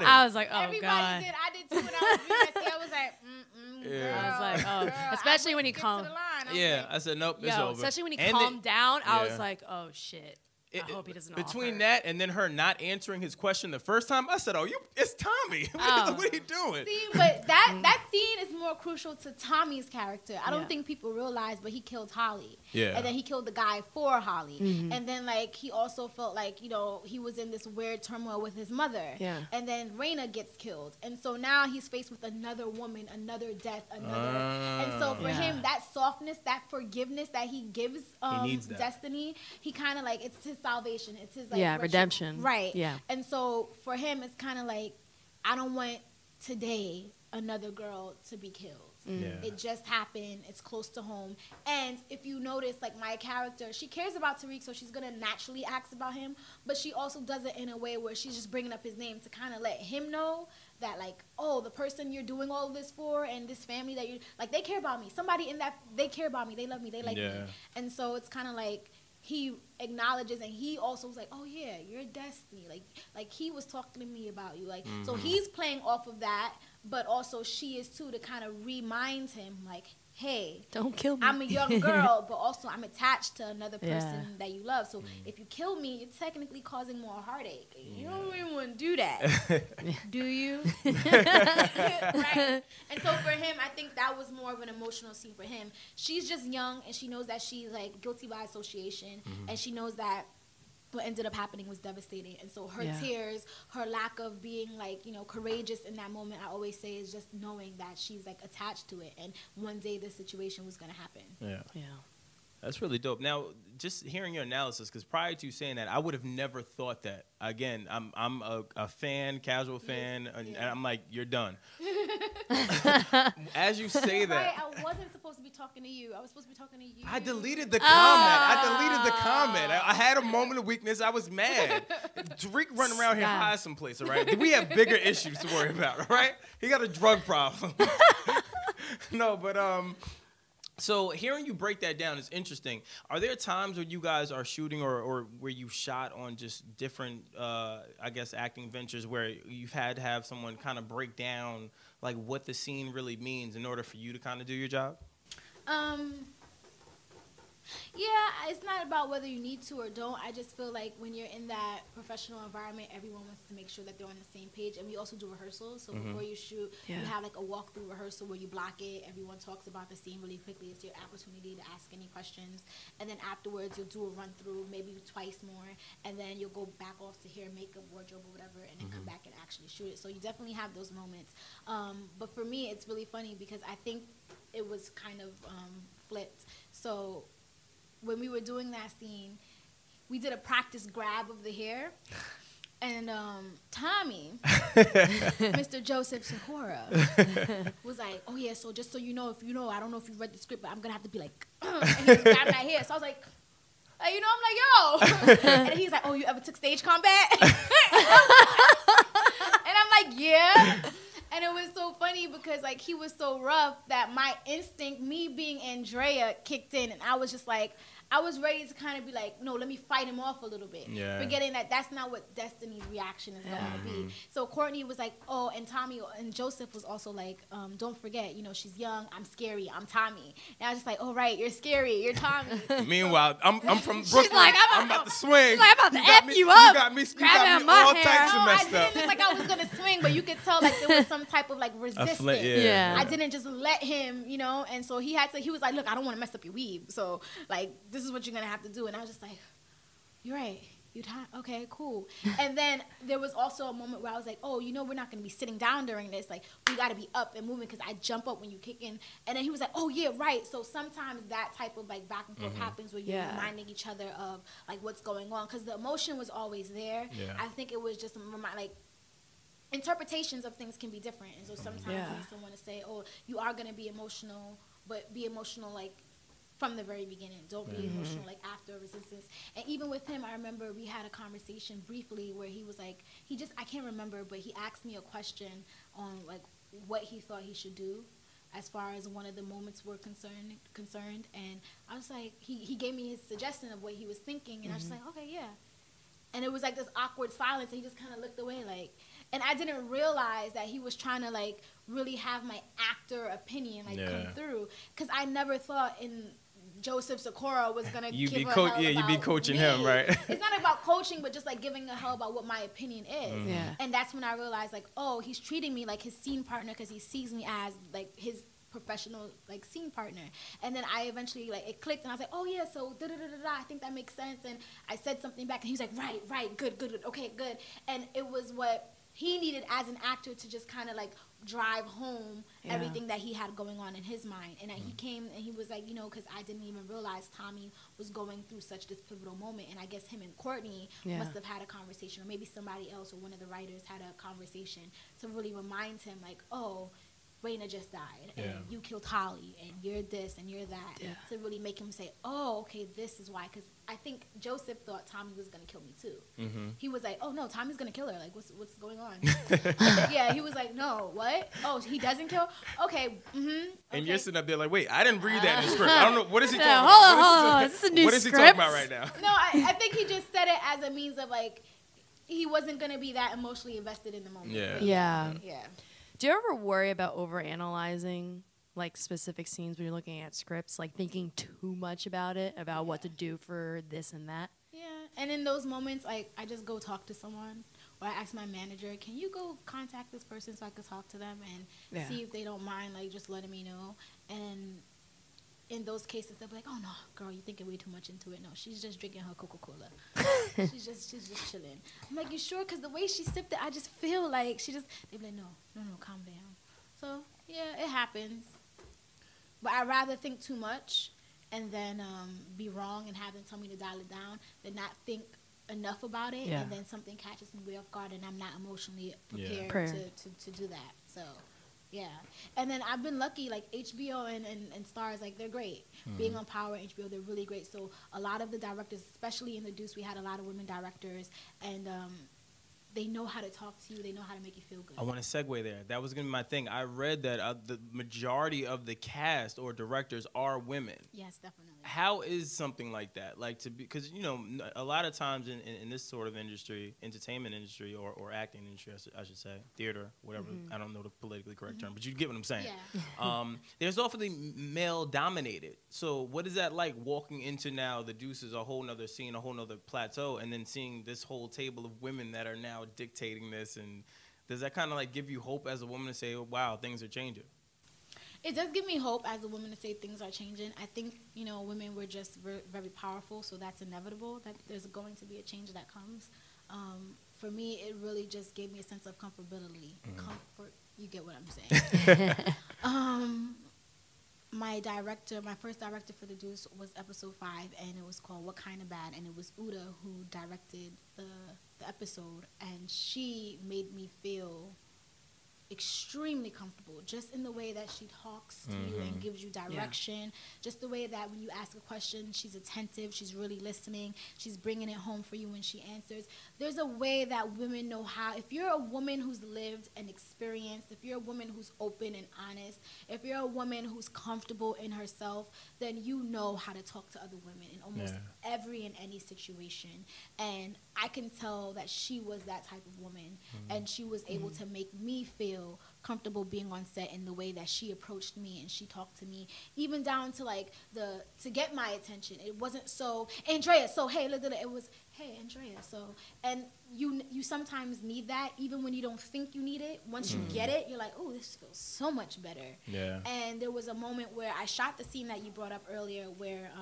I was like, oh, Everybody God. did. I did too when I was reading that. I was like, Yeah. I was like, oh. girl, Especially when he calmed. Yeah, I said, nope, it's over. Especially when he And calmed down, I yeah. was like, oh, shit. I hope he doesn't Between offer. that and then her not answering his question the first time, I said, it's Tommy. What are you doing? See, but that scene is more crucial to Tommy's character. I don't Yeah. think people realize, but he killed Holly. Yeah. And then he killed the guy for Holly. And then, like, he also felt like, you know, he was in this weird turmoil with his mother. Yeah. And then Raina gets killed. And so now he's faced with another woman, another death, another. And so for him, that softness, that forgiveness that he gives He needs that. Destiny, he kind of, like, it's his salvation. It's his, like, redemption. Right. Yeah. And so for him, it's kind of like, I don't want today another girl to be killed. Yeah. It just happened. It's close to home. And if you notice, like, my character, she cares about Tariq, so she's going to naturally ask about him. But she also does it in a way where she's just bringing up his name to kind of let him know that, like, oh, the person you're doing all of this for and this family that you like, they care about me. Somebody in that, they care about me. They love me. They like me. And so it's kind of like, he acknowledges, and he also was like, oh yeah, you're Destiny, like he was talking to me about you, like, so he's playing off of that, but also she is too, to kind of remind him, like, hey, Don't kill me. I'm a young girl, but also I'm attached to another person Yeah. that you love, so if you kill me, you're technically causing more heartache. You don't really want to do that, do you? Right? And so for him, I think that was more of an emotional scene for him. She's just young, and she knows that she's, like, guilty by association, and she knows that what ended up happening was devastating. And so her tears, her lack of being, like, you know, courageous in that moment, I always say, is just knowing that she's, like, attached to it, and one day this situation was going to happen. Yeah. That's really dope. Now, just hearing your analysis, because prior to you saying that, I would have never thought that. Again, I'm a fan, casual fan, and I'm like, you're done. As you say that. Right, I wasn't supposed to be talking to you. I was supposed to be talking to you. I deleted the comment. I had a moment of weakness. I was mad. Tariq running around here high someplace, all right? We have bigger issues to worry about, all right? He got a drug problem. No, but so hearing you break that down is interesting. Are there times when you guys are shooting or where you shot on just different, I guess, acting ventures where you've had to have someone kind of break down, like, what the scene really means in order for you to kind of do your job? Yeah, it's not about whether you need to or don't. I just feel like when you're in that professional environment, everyone wants to make sure that they're on the same page. And we also do rehearsals. So before you shoot, you have, like, a walkthrough rehearsal where you block it. Everyone talks about the scene really quickly. It's your opportunity to ask any questions. And then afterwards, you'll do a run through, maybe twice more. And then you'll go back off to hair, makeup, wardrobe, or whatever, and then come back and actually shoot it. So you definitely have those moments. But for me, it's really funny because I think it was kind of flipped. So when we were doing that scene, we did a practice grab of the hair. And Tommy, Mr. Joseph Sikora, was like, oh yeah, so just so you know, if you know, I don't know if you read the script, but I'm gonna have to be like, and he was grabbing my hair. So I was like, you know, I'm like, yo. And he's like, oh, you ever took stage combat? And I'm like, yeah. And it was so funny because like he was so rough that my instinct, me being Andrea, kicked in, and I was just like, I was ready to kind of be like, no, let me fight him off a little bit. Yeah. Forgetting that that's not what Destiny's reaction is going to be. So Courtney was like, oh, and Tommy and Joseph was also like, don't forget, you know, she's young, I'm scary, I'm Tommy. And I was just like, oh, right, you're scary, you're Tommy. Meanwhile, I'm from Brooklyn. She's like, I'm about to swing. She's like, I'm about to F you up. You got me all types of messed up. I didn't look like I was going to swing, but you could tell like there was some type of like resistance. I didn't just let him, you know, and so he was like, look, I don't want to mess up your weave. So like, this is what you're going to have to do. And I was just like, you're right. Okay, cool. And then there was also a moment where I was like, oh, you know, we're not going to be sitting down during this. Like, we got to be up and moving because I jump up when you kick in. And then he was like, oh, yeah, right. So sometimes that type of, like, back and forth happens where you're reminding each other of, like, what's going on. Because the emotion was always there. Yeah. I think it was just, like, interpretations of things can be different. And so sometimes you just want to say, oh, you are going to be emotional, but be emotional, like, from the very beginning. Don't be emotional like after resistance. And even with him, I remember we had a conversation briefly where he was like, I can't remember, but he asked me a question on like what he thought he should do as far as one of the moments were concerned. And I was like, he gave me his suggestion of what he was thinking, and I was just like, okay, yeah. And it was like this awkward silence, and he just kind of looked away like, and I didn't realize that he was trying to like really have my actor opinion like come through, because I never thought in Joseph Sikora was gonna give a hell about you be coaching him, right? It's not about coaching, but just like giving a hell about what my opinion is. And that's when I realized like, oh, he's treating me like his scene partner because he sees me as like his professional like scene partner. And then I eventually like it clicked, and I was like, oh yeah, so I think that makes sense. And I said something back, and he was like, right, good, okay, good. And it was what he needed as an actor to just kind of like drive home everything that he had going on in his mind. And he came and he was like, you know, because I didn't even realize Tommy was going through such this pivotal moment. And I guess him and Courtney must have had a conversation, or maybe somebody else or one of the writers had a conversation to really remind him like, oh, Raina just died, and you killed Holly, and you're this, and you're that, to really make him say, oh, okay, this is why. Because I think Joseph thought Tommy was going to kill me, too. He was like, oh, no, Tommy's going to kill her. Like, what's going on? He was like, no, what? Oh, he doesn't kill? Okay, And you're sitting up there like, wait, I didn't read that in the script. I don't know. What is he talking about? Hold on. Is this a new What is script? he talking about right now? No, I think he just said it as a means of, like, he wasn't going to be that emotionally invested in the moment. Yeah. Do you ever worry about overanalyzing like specific scenes when you're looking at scripts, like thinking too much about it, about what to do for this and that? Yeah, and in those moments, like I just go talk to someone, or I ask my manager, can you go contact this person so I could talk to them and see if they don't mind, like just letting me know. And in those cases, they'll be like, oh no, girl, you're thinking way too much into it. No, she's just drinking her Coca-Cola. she's just chilling. I'm like, you sure? Because the way she sipped it, I just feel like they'd be like, no, calm down. So yeah, it happens. But I'd rather think too much and then be wrong and have them tell me to dial it down than not think enough about it and then something catches me way off guard and I'm not emotionally prepared to do that. So yeah. And then I've been lucky, like HBO and Stars, like they're great. Being on Power and HBO, they're really great. So a lot of the directors, especially in the Deuce, we had a lot of women directors, and they know how to talk to you. They know how to make you feel good. I want to segue there. That was going to be my thing. I read that the majority of the cast or directors are women. Yes, definitely. How is something like that? Like to be, because, you know, a lot of times in this sort of industry, entertainment industry or acting industry, I should say, theater, whatever. I don't know the politically correct term, but you get what I'm saying. Yeah. There's often male dominated. So what is that like walking into now the Deuce is a whole nother scene, a whole nother plateau, and then seeing this whole table of women that are now dictating this? And does that kind of like give you hope as a woman to say, oh, wow, things are changing? It does give me hope as a woman to say things are changing. I think, you know, women were just very powerful, so that's inevitable that there's going to be a change that comes. For me, it really just gave me a sense of comfortability. Comfort, you get what I'm saying. my first director for the Deuce was episode 5, and it was called What Kind of Bad, and it was Uda who directed the episode, and she made me feel extremely comfortable, just in the way that she talks to you and gives you direction, just the way that when you ask a question, she's attentive, she's really listening, she's bringing it home for you when she answers. There's a way that women know how, if you're a woman who's lived and experienced, if you're a woman who's open and honest, if you're a woman who's comfortable in herself, then you know how to talk to other women in almost every and any situation. And I can tell that she was that type of woman, and she was able to make me feel comfortable being on set in the way that she approached me and she talked to me, even down to like to get my attention. It wasn't so, Andrea, so hey, look at it. It was, hey, Andrea, so, and you sometimes need that, even when you don't think you need it. Once you get it, you're like, oh, this feels so much better. Yeah. And there was a moment where I shot the scene that you brought up earlier, where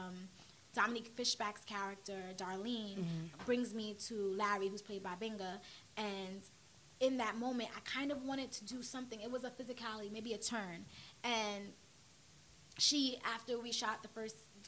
Dominique Fishback's character, Darlene, brings me to Larry, who's played by Benga, and in that moment, I kind of wanted to do something. It was a physicality, maybe a turn. And she, after we shot the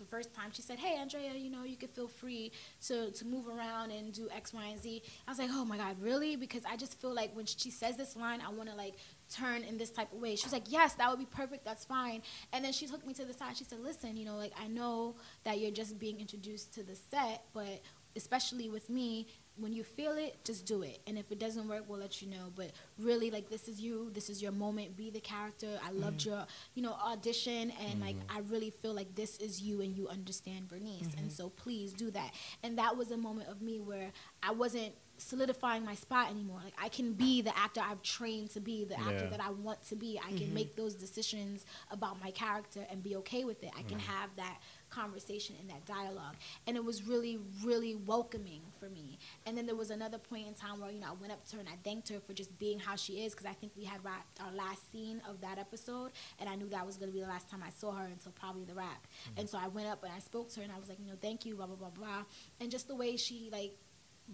first time, she said, hey, Andrea, you know, you could feel free to move around and do X, Y, and Z. I was like, oh, my God, really? Because I just feel like when she says this line, I want to, like, turn in this type of way. She was like, yes, that would be perfect. That's fine. And then she took me to the side. She said, listen, you know, like, I know that you're just being introduced to the set, but especially with me, when you feel it, just do it. And if it doesn't work, we'll let you know. But really, like, this is you. This is your moment. Be the character. I loved your, you know, audition. And, like, I really feel like this is you and you understand Bernice. And so please do that. And that was a moment of me where I wasn't solidifying my spot anymore. Like, I can be the actor I've trained to be, the actor that I want to be. I can make those decisions about my character and be okay with it. I can have that conversation and that dialogue. And it was really, really welcoming for me. And then there was another point in time where, you know, I went up to her and I thanked her for just being how she is, because I think we had wrapped our last scene of that episode, and I knew that was going to be the last time I saw her until probably the wrap. And so I went up and I spoke to her and I was like, you know, thank you, blah, blah, blah, blah. And just the way she, like,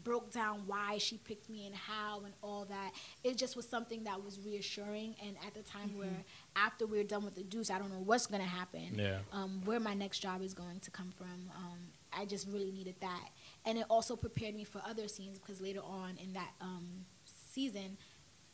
broke down why she picked me and how and all that, it just was something that was reassuring. And at the time where after we're done with the Deuce, I don't know what's going to happen, where my next job is going to come from. I just really needed that. And it also prepared me for other scenes, because later on in that season,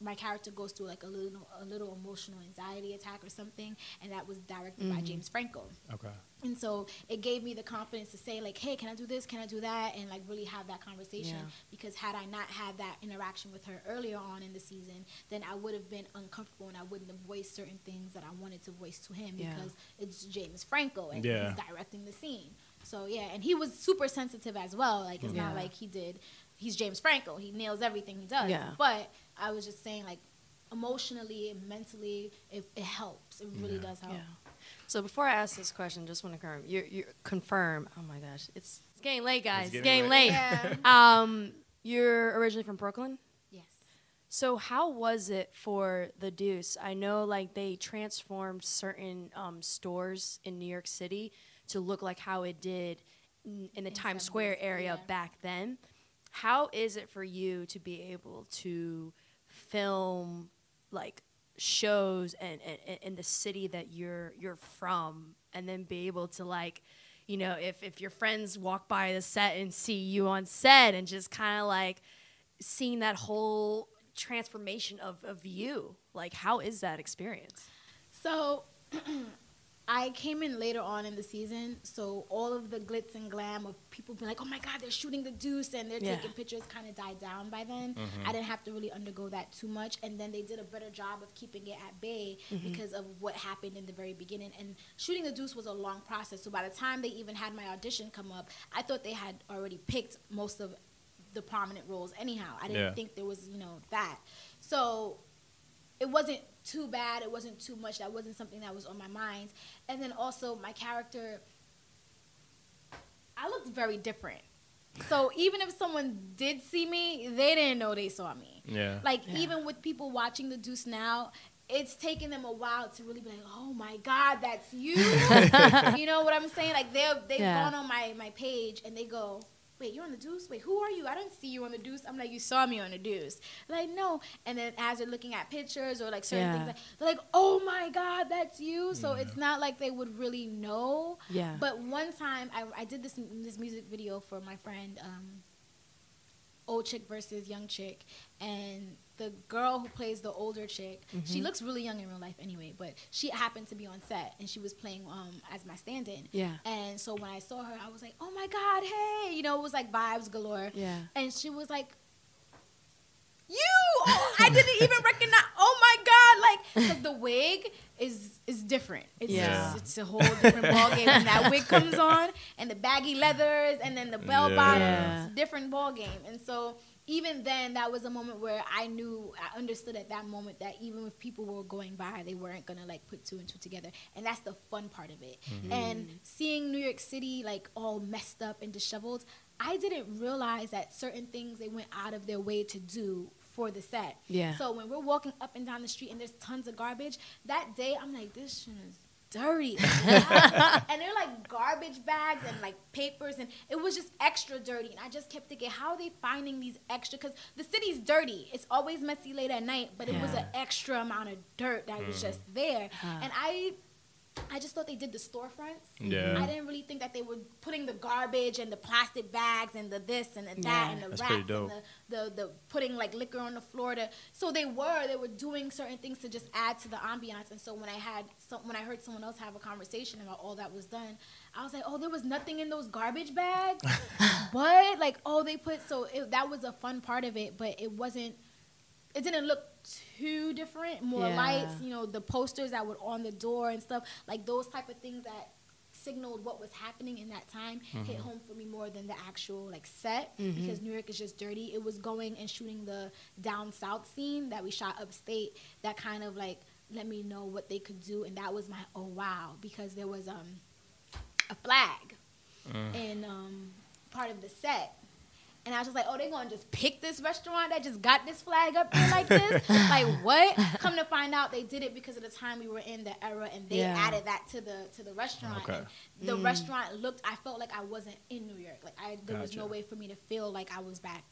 my character goes through like a little emotional anxiety attack or something, and that was directed by James Franco. Okay. And so it gave me the confidence to say, like, hey, can I do this? Can I do that? And like really have that conversation. Because had I not had that interaction with her earlier on in the season, then I would have been uncomfortable and I wouldn't have voiced certain things that I wanted to voice to him, because it's James Franco and he's directing the scene. So yeah, and he was super sensitive as well. Like, it's not like he's James Franco. He nails everything he does. Yeah. But I was just saying, like, emotionally and mentally, it helps. It really does help. Yeah. So before I ask this question, just want to confirm. Oh my gosh, it's getting late, guys. It's getting late. Yeah. You're originally from Brooklyn? Yes. So how was it for the Deuce? I know, like, they transformed certain stores in New York City to look like how it did in the Times Square area back then. How is it for you to be able to film, like, shows and in the city that you're from, and then be able to, like, you know, if your friends walk by the set and see you on set, and just kind of like seeing that whole transformation of you? Like, how is that experience? So I came in later on in the season, so all of the glitz and glam of people being like, oh my God, they're shooting the Deuce and they're taking pictures kind of died down by then. I didn't have to really undergo that too much. And then they did a better job of keeping it at bay because of what happened in the very beginning. And shooting the Deuce was a long process. So by the time they even had my audition come up, I thought they had already picked most of the prominent roles anyhow. I didn't think there was, you know, that. So it wasn't too bad. It wasn't too much. That wasn't something that was on my mind. And then also my character, I looked very different. So even if someone did see me, they didn't know they saw me. Yeah. Like, even with people watching the Deuce now, it's taken them a while to really be like, oh my God, that's you. You know what I'm saying? Like, they've gone on my page and they go, wait, you're on the Deuce? Wait, who are you? I don't see you on the Deuce. I'm like, you saw me on the Deuce. Like, no. And then as they're looking at pictures or like certain things, they're like, oh my God, that's you. So it's not like they would really know. Yeah. But one time I did this music video for my friend, old chick versus young chick, and the girl who plays the older chick, she looks really young in real life anyway, but she happened to be on set and she was playing as my stand-in. Yeah. And so when I saw her, I was like, oh my God, hey, you know, it was like vibes galore. Yeah. And she was like, you, oh, I didn't even recognize, oh my God, like, because the wig is different. It's a whole different ballgame when that wig comes on, and the baggy leathers, and then the bell bottoms, it's a different ballgame. And so even then, that was a moment where I understood at that moment that even if people were going by, they weren't gonna like put two and two together. And that's the fun part of it. And seeing New York City like all messed up and disheveled, I didn't realize that certain things they went out of their way to do for the set. Yeah. So when we're walking up and down the street and there's tons of garbage, that day I'm like, this shit is dirty. And they're like garbage bags and like papers, and it was just extra dirty. And I just kept thinking, how are they finding these extra? Because the city's dirty. It's always messy late at night, but it was an extra amount of dirt that was just there. And I just thought they did the storefronts. Yeah. I didn't really think that they were putting the garbage and the plastic bags and the this and the that and the That's racks and the putting like liquor on the floor. So they were doing certain things to just add to the ambiance. And so when I heard someone else have a conversation about all that was done, I was like, oh, there was nothing in those garbage bags? What? Like, oh, they put, that was a fun part of it, but it didn't look too different, more lights, you know, the posters that were on the door and stuff, like those type of things that signaled what was happening in that time hit home for me more than the actual like set, because New York is just dirty. It was going and shooting the down south scene that we shot upstate that kind of like let me know what they could do, and that was my oh wow, because there was a flag in part of the set. And I was just like, oh, they're going to just pick this restaurant that just got this flag up there like this? Like, what? Come to find out, they did it because of the time we were in, the era, and they added that to the restaurant. Okay. And the restaurant looked, I felt like I wasn't in New York. Like, there was no way for me to feel like I was back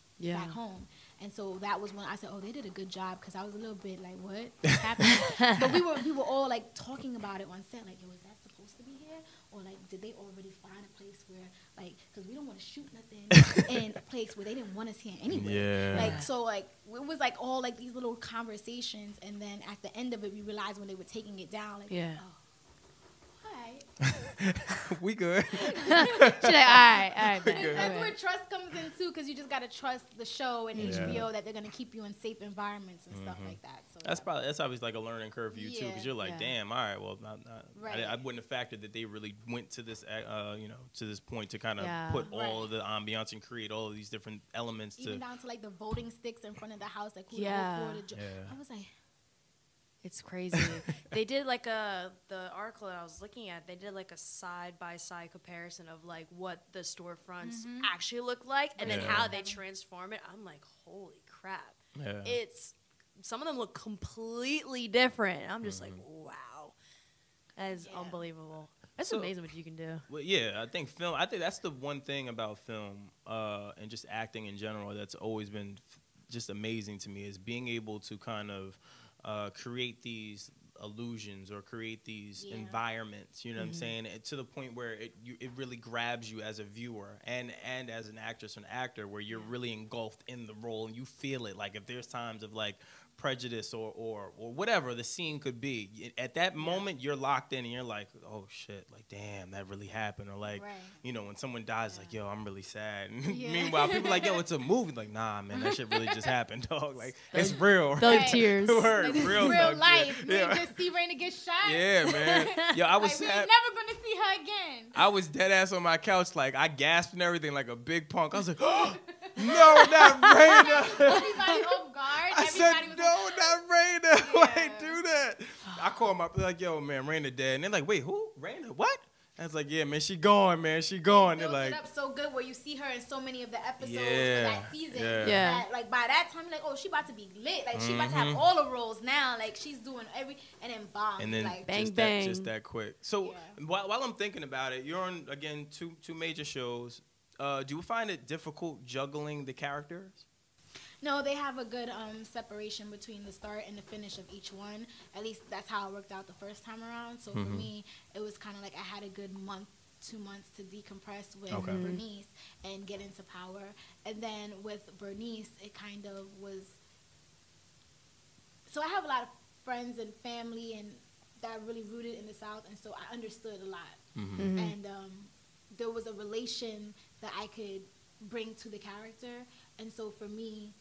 home. And so that was when I said, oh, they did a good job, because I was a little bit like, what? What's happening? But we were all, like, talking about it on set, like, yo, is that supposed to be here? Or, like, did they already find a place where, like, because we don't want to shoot nothing in a place where they didn't want us here anyway. Yeah. Like, so, like, it was, like, all, like, these little conversations. And then at the end of it, we realized when they were taking it down, like, oh, we good. She's like, all right. That's where trust comes in too, because you just gotta trust the show and HBO that they're gonna keep you in safe environments and stuff like that. So that's always like a learning curve for you too, because you're like, damn, all right, well, I wouldn't have factored that they really went to this, to this point to kind of put all of the ambiance and create all of these different elements. Even down to like the voting sticks in front of the house, like who I was like. It's crazy. They did like the article that I was looking at, they did like a side-by-side comparison of like what the storefronts actually look like and then how they transform it. I'm like, holy crap. Yeah. Some of them look completely different. I'm just like, wow. That is unbelievable. That's amazing what you can do. Well, I think that's the one thing about film and just acting in general that's always been just amazing to me, is being able to kind of create these illusions or create these environments, you know what I'm saying, to the point where it really grabs you as a viewer and as an actress and actor, where you're really engulfed in the role and you feel it. Like if there's times of like prejudice or whatever the scene could be, at that moment you're locked in and you're like, oh shit, like damn, that really happened. Or like, you know, when someone dies, like, yo, I'm really sad. And meanwhile, people like, yo, it's a movie. Like, nah, man, that shit really just happened, dog. Like, it's real. Thug tears. Like, real life. You just see Raina get shot. Yeah, man. Yo, I was like, sad. We're never gonna see her again. I was dead ass on my couch, like I gasped and everything, like a big punk. I was like, oh, no, not Raina. Everybody off guard. I said, no, not Raina. Like, do that. I called my, like, yo, man, Raina dead. And they're like, wait, who? Raina? What? I was like, yeah, man, she gone, man. She gone. They're like, it up so good where you see her in so many of the episodes for that season. That, like, by that time, you're like, oh, she about to be lit. Like, she about to have all the roles now. Like, she's doing and then bomb. And then like, bang, just bang. Just that quick. So while I'm thinking about it, you're on, again, two major shows. do you find it difficult juggling the characters? No, they have a good separation between the start and the finish of each one. At least that's how it worked out the first time around. So for me, it was kind of like I had a good month, 2 months to decompress with Bernice and get into Power. And then with Bernice, it kind of was... So I have a lot of friends and family and that are really rooted in the South, and so I understood a lot. And there was a relation that I could bring to the character. And so for me,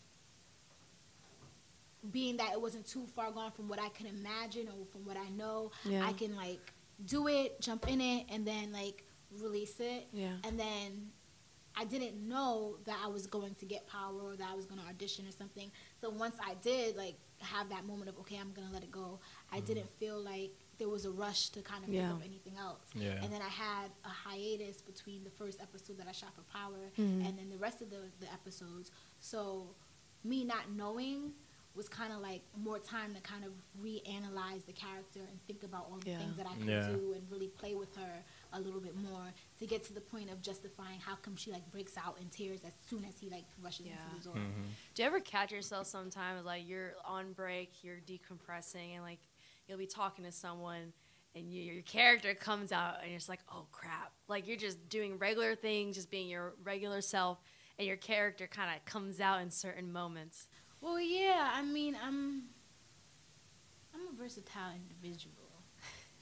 being that it wasn't too far gone from what I can imagine or from what I know, I can like do it, jump in it, and then like release it. And then I didn't know that I was going to get Power or that I was going to audition or something. So once I did like have that moment of, okay, I'm going to let it go, I didn't feel like there was a rush to kind of pick up anything else. And then I had a hiatus between the first episode that I shot for Power and then the rest of the episodes. So me not knowing was kind of like more time to kind of reanalyze the character and think about all the things that I could do and really play with her a little bit more to get to the point of justifying how come she like breaks out in tears as soon as he like rushes into the door. Do you ever catch yourself sometimes like you're on break, you're decompressing, and like you'll be talking to someone and your character comes out and you're just like, oh crap, like you're just doing regular things, just being your regular self, and your character kind of comes out in certain moments? Well, yeah, I mean, I'm a versatile individual.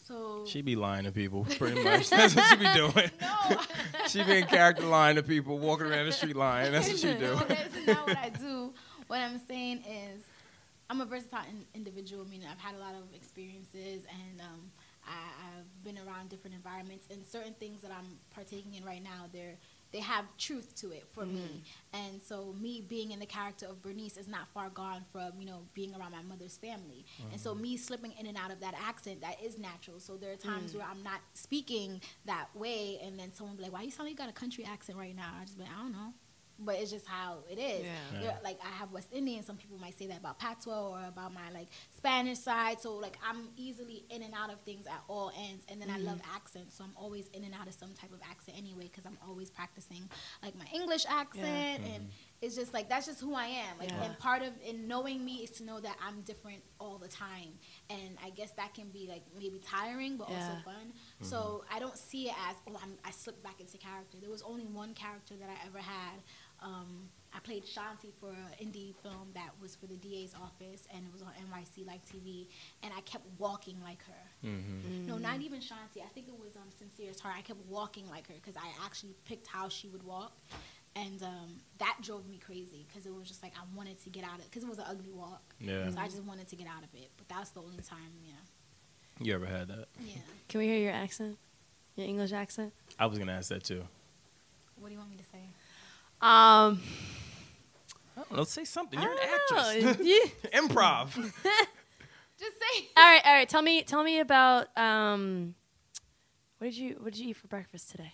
So She be lying to people, pretty much. That's what she be doing. No. She be in character lying to people, walking around the street lying. That's what she do. No, that's not what I do. What I'm saying is I'm a versatile individual, meaning I've had a lot of experiences, and I've been around different environments, and certain things that I'm partaking in right now, they have truth to it for me. And so me being in the character of Bernice is not far gone from, you know, being around my mother's family. And so me slipping in and out of that accent, that is natural. So there are times where I'm not speaking that way, and then someone will be like, why you sound like you got a country accent right now? I just be like, I don't know. But it's just how it is. Like, I have West Indian. Some people might say that about patois or about my, like, Spanish side. So, like, I'm easily in and out of things at all ends. And then I love accents. So I'm always in and out of some type of accent anyway, because I'm always practicing, like, my English accent. And it's just, like, that's just who I am. Like, and part of in knowing me is to know that I'm different all the time. And I guess that can be, like, maybe tiring, but also fun. So I don't see it as, oh, I slipped back into character. There was only one character that I ever had. I played Shanti for an indie film that was for the DA's office, and it was on NYC Live TV, and I kept walking like her. No, not even Shanti. I think it was Sincere's Heart. I kept walking like her because I actually picked how she would walk, and that drove me crazy because it was just like I wanted to get out of it because it was an ugly walk. So I just wanted to get out of it, but that's the only time, You ever had that? Yeah. Can we hear your accent? Your English accent? I was going to ask that, too. What do you want me to say? I don't know. Say something. You're an actress. Improv. Just say. All right. Tell me about what did you eat for breakfast today?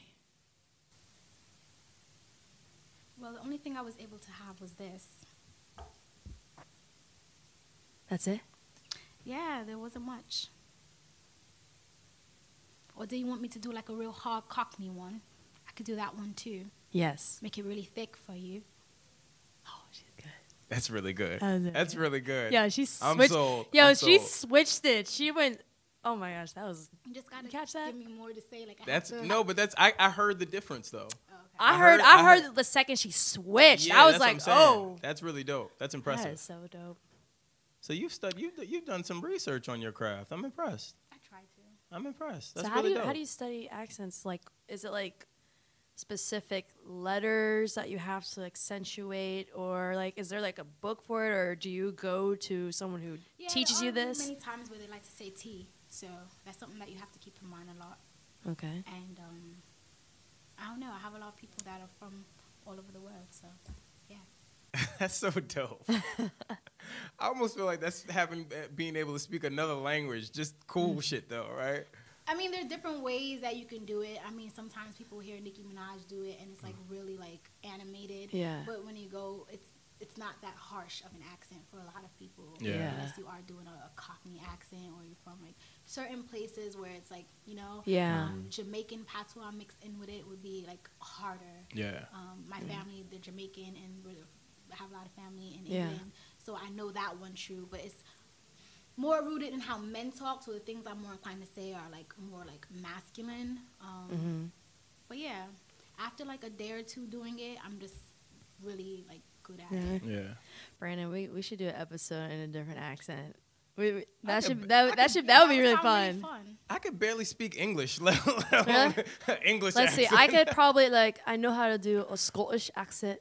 Well, the only thing I was able to have was this. That's it? Yeah, there wasn't much. Or do you want me to do like a real hard Cockney one? I could do that one too. Yes. Make it really thick for you. Oh, she's good. That's really good. That That's really good. Yeah, she switched. I'm sold. Yo, I'm she sold. switched it. She went. Oh my gosh, that was. You just gotta catch that? give me more to say. Like That's I have to, no, but that's I heard the difference though. Oh, okay. I heard the second she switched. Yeah, I was that's like, what I'm saying. oh, That's really dope. That's impressive. that is so dope. So you've done some research on your craft. I'm impressed. I try to. I'm impressed. That's So how really do dope. you study accents? Like, is it like specific letters that you have to accentuate, or like is there like a book for it, or do you go to someone who teaches you this? Many times where they like to say T, so that's something that you have to keep in mind a lot. Okay. And I don't know. I have a lot of people that are from all over the world, so yeah. That's so dope. I almost feel like that's being able to speak another language. Just cool shit though, right? I mean, there are different ways that you can do it. I mean, sometimes people hear Nicki Minaj do it, and it's like really like animated. Yeah. But when you go, it's it's not that harsh of an accent for a lot of people. Yeah. Unless you are doing a Cockney accent or you're from like certain places where it's like, you know, Jamaican patois mixed in with it would be like harder. Yeah. My family, they're Jamaican, and we have a lot of family in England, so I know that one true. But it's more rooted in how men talk, so the things I'm more inclined to say are like more like masculine. But yeah, after like a day or two doing it, I'm just really like good at it. Yeah. Brandon, we should do an episode in a different accent. That would be really fun. I could barely speak English, let alone English Let's accent. see. I could probably I know how to do a Scottish accent.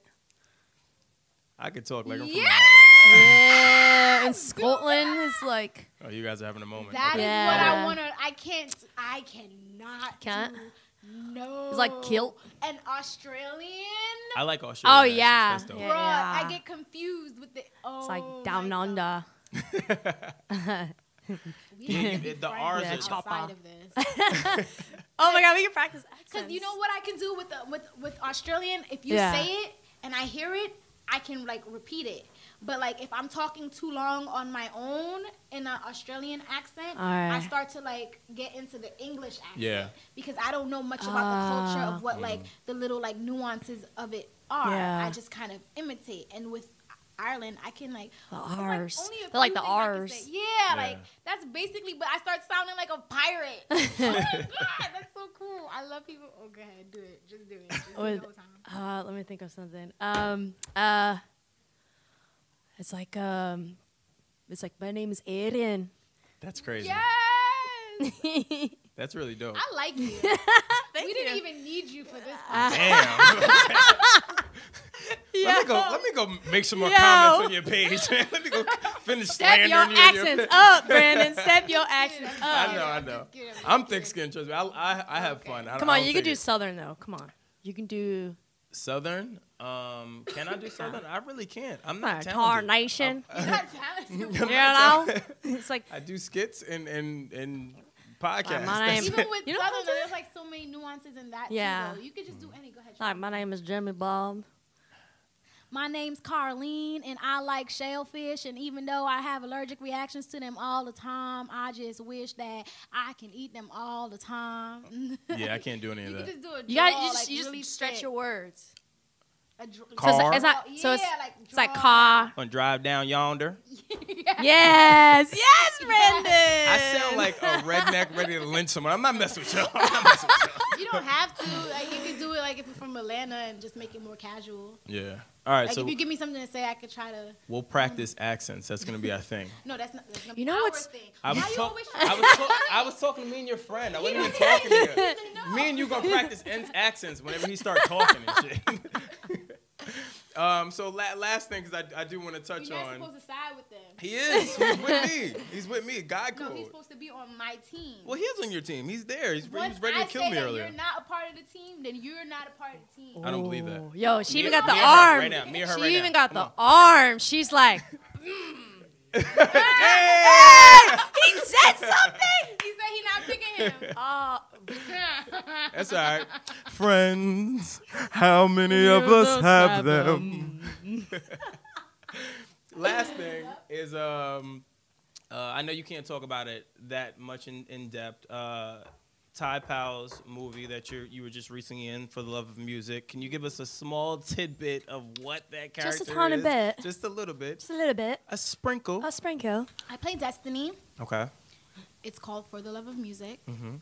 I could talk like I'm from. Yeah, in Scotland, it's like. Oh, you guys are having a moment. That is what I want to. I cannot. Can't? No. It's like kilt. An Australian. I like Australian. Oh yeah. That's dope. Bruh, I get confused with the. Oh, it's like down under. The R's are outside of this. Oh my god, we can practice accents. Because you know what I can do with Australian? If you say it and I hear it, I can like repeat it. But like if I'm talking too long on my own in an Australian accent, I start to like get into the English accent. Yeah. Because I don't know much about the culture of what like the little like nuances of it are. Yeah. I just kind of imitate. And with Ireland, I can like the R's. Like, they're like the R's. Yeah, like that's basically. But I start sounding like a pirate. Oh my god, that's so cool. I love people. Oh, go ahead, do it. Just do it. Just do it the whole time. Let me think of something. It's like my name is Erin. That's crazy. Yes. That's really dope. I like you. We didn't even need you for this. Damn. Let me go make some more comments on your page. Let me go finish Step slandering your accents up, Brandon. Step your accents up. I know. I'm thick-skinned, trust me. I have fun. Come on, you can do Southern though. Come on, you can do Southern. Can I do Southern? I really can't. I'm not talented. Tarnation. You're not talented. You know, it's like I do skits and podcasts. My name, even with Southern, there's like so many nuances in that. Yeah. Too, though. You could just do any. Go ahead. Like my name is Jimmy Bob. My name's Carlene, and I like shellfish. And even though I have allergic reactions to them all the time, I just wish that I can eat them all the time. Yeah, I can't do any of that. You can just do a You just really stretch your words. Car. It's not. So it's like car. Gonna drive down yonder. Yes, Brandon. I sound like a redneck ready to lynch someone. I'm not messing with y'all. You don't have to. Like, you can do it like if you're from Atlanta and just make it more casual. Yeah. All right. Like so if you give me something to say, I could try to. We'll practice accents. That's gonna be our thing. No, that's not. That's not You know what's? thing. I was talking to me and your friend. I wasn't even talking to you. Me and you gonna practice accents whenever he start talking and shit. So last thing, because I do want to touch You're not on. supposed to side with them. He is. He's with me. He's with me. God code. No, he's supposed to be on my team. Well, he is on your team. He's there. He was ready to kill me Once I say that earlier. you're not a part of the team, then you're not a part of the team. I don't believe that. Yo, she even got me the and her arm. right now. Me and her She right even now. got the arm. She's like, Hey! he said something. He said he's not picking him. That's all right. Friends, how many of us have them? Last thing is, I know you can't talk about it that much in depth. Ty Powell's movie that you were just recently in, For the Love of Music. Can you give us a small tidbit of what that character is? Just a tiny bit. Just a little bit. Just a little bit. A sprinkle. A sprinkle. I play Destiny. Okay. It's called For the Love of Music. Mm-hmm.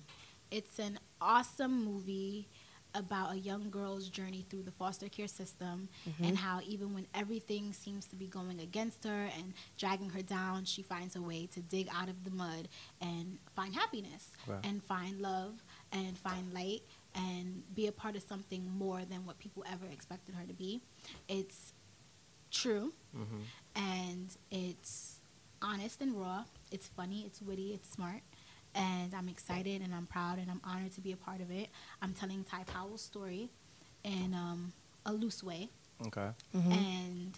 It's an awesome movie about a young girl's journey through the foster care system and how even when everything seems to be going against her and dragging her down, she finds a way to dig out of the mud and find happiness and find love and find light and be a part of something more than what people ever expected her to be. It's true and it's honest and raw. It's funny, it's witty, it's smart. And I'm excited and I'm proud and I'm honored to be a part of it. I'm telling Ty Powell's story in a loose way. Okay. And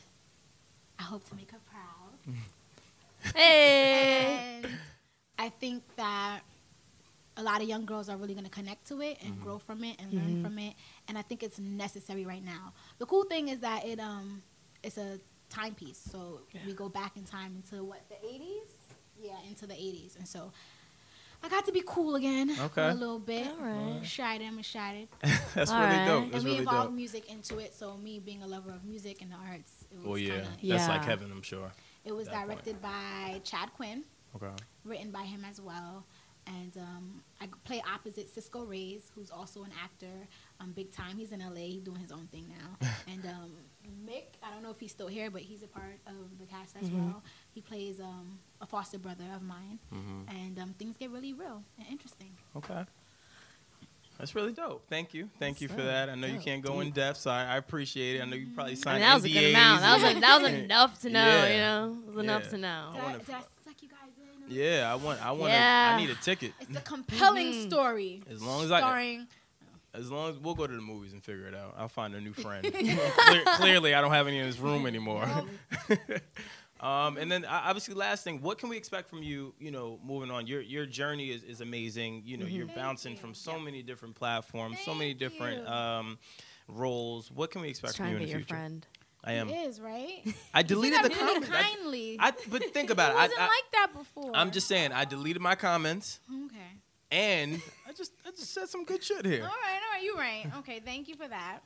I hope to make her proud. Hey. And I think that a lot of young girls are really going to connect to it and grow from it and learn from it. And I think it's necessary right now. The cool thing is that it's a timepiece. So we go back in time into the 80s? Yeah, into the 80s. And so I got to be cool again for a little bit. All right. Excited. I'm excited. That's All really right. dope. That's And we really involve dope. music into it. So me being a lover of music and the arts, it was Well, yeah, kinda, that's like Yeah. heaven, I'm sure. it was that point. directed by Chad Quinn, Okay. written by him as well. And I play opposite Cisco Reyes, who's also an actor, big time. He's in LA. He's doing his own thing now. And Mick, I don't know if he's still here, but he's a part of the cast as well. He plays a foster brother of mine. And things get really real and interesting. Okay. That's really dope. Thank you. Thank you for dope. that. I know you can't go in depth, so I appreciate it. I know you probably I signed mean, that was a good NDAs. amount. That was enough to know, Yeah. you know? It was enough Yeah. to know. Did wanna I suck you guys in? Yeah, I want Yeah. I need a ticket. It's a compelling story. As long as starring As long as we'll go to the movies and figure it out. I'll find a new friend. Clearly, I don't have any in this room anymore. And then obviously, last thing, what can we expect from you? You know, moving on, your journey is amazing. You know, you're bouncing from so many different platforms, so many different roles. What can we expect from Trying you to in be the your future? friend. I am. It is, right? I deleted the really comments. kindly. But think about It it. wasn't like that before. I'm just saying, I deleted my comments, Okay. and I just said some good shit here. All right, you're right. Okay, thank you for that.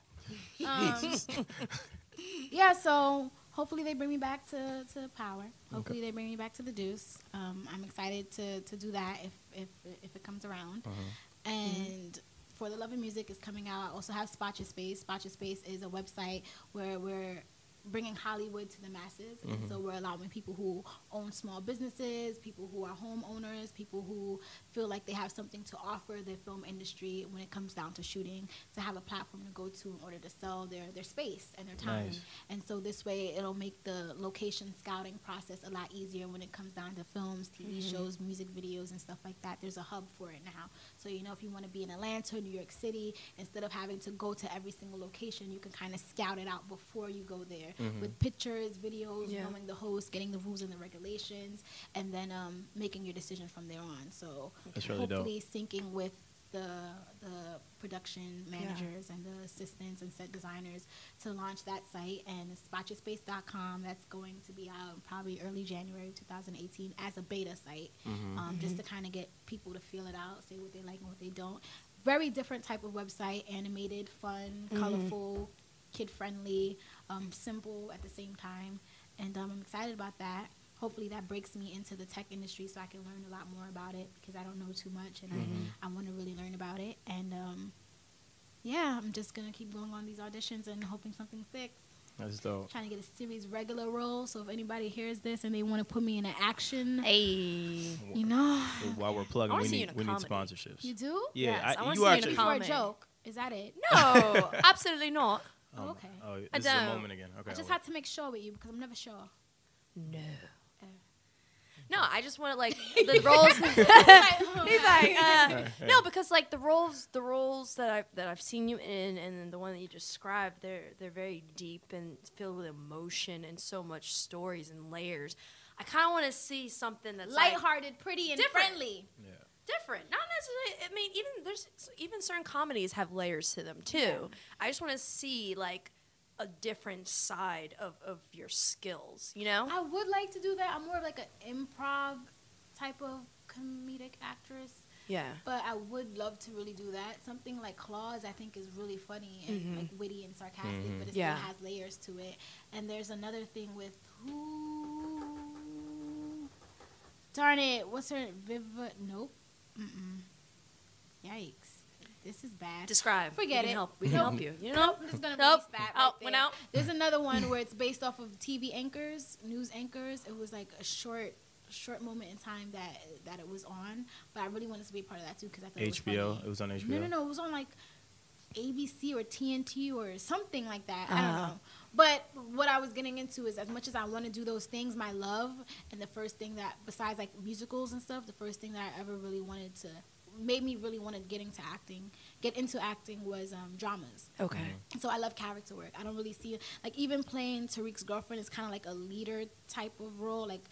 Yeah, so hopefully they bring me back to power. Hopefully they bring me back to the Deuce. I'm excited to do that if it comes around. And For the Love of Music is coming out. I also have Spot Your Space. Spot Your Space is a website where we're bringing Hollywood to the masses. And so we're allowing people who own small businesses, people who are homeowners, people who feel like they have something to offer the film industry when it comes down to shooting, to have a platform to go to in order to sell their space and their time. Nice. And so this way it'll make the location scouting process a lot easier when it comes down to films, TV shows, music videos, and stuff like that. There's a hub for it now. So, you know, if you want to be in Atlanta, New York City, instead of having to go to every single location, you can kind of scout it out before you go there with pictures, videos, knowing the host, getting the rules and the regulations, and then making your decision from there on. So That's really dope. hopefully syncing with the production managers and the assistants and set designers to launch that site, and SpotYourSpace.com. That's going to be out probably early January 2018 as a beta site, just to kind of get people to feel it out, say what they like and what they don't. Very different type of website, animated, fun, colorful, kid-friendly, simple at the same time, and I'm excited about that. Hopefully that breaks me into the tech industry so I can learn a lot more about it, because I don't know too much, and I want to really learn about it. And yeah, I'm just going to keep going on these auditions and hoping something sticks. That's dope. Trying to get a series regular role, so if anybody hears this and they want to put me in an action, Hey. you know. While we're plugging, I wanna we see you need in a comedy. sponsorships. You do? Yeah, Yes, I wanna you see you in a actually. For a comedy. joke. Is that it? No, absolutely not. Okay. Oh, I this is a don't. moment again. Okay. I just had to make sure with you because I'm never sure. No. Uh, No, I just want to like the roles. He's like, no, because like the roles that I've seen you in, and then the one that you described, they're very deep and filled with emotion and so much stories and layers. I kind of want to see something that's lighthearted, pretty, and different. friendly. Yeah. different. Not necessarily. I mean, even certain comedies have layers to them too. I just want to see like a different side of your skills. You know? I would like to do that. I'm more of like an improv type of comedic actress. Yeah. But I would love to really do that. Something like Claws, I think, is really funny and like witty and sarcastic, but it still has layers to it. And there's another thing with darn it, what's her Nope. Yikes. This is bad. Describe. Forget it. We can help you. You know? I'm just gonna Nope. release that. Out. Right Went there. out. There's another one where it's based off of TV anchors, news anchors. It was like a short moment in time that it was on, but I really wanted to be a part of that too because I thought it was HBO. funny. It was on HBO. No. It was on like ABC or TNT or something like that. I don't know. But what I was getting into is, as much as I want to do those things, my love, and the first thing that, besides like musicals and stuff, the first thing that I ever really wanted to, made me really want to get into acting was dramas. Okay. So I love character work. I don't really see it. Like, even playing Tariq's girlfriend is kind of like a leader type of role. Like,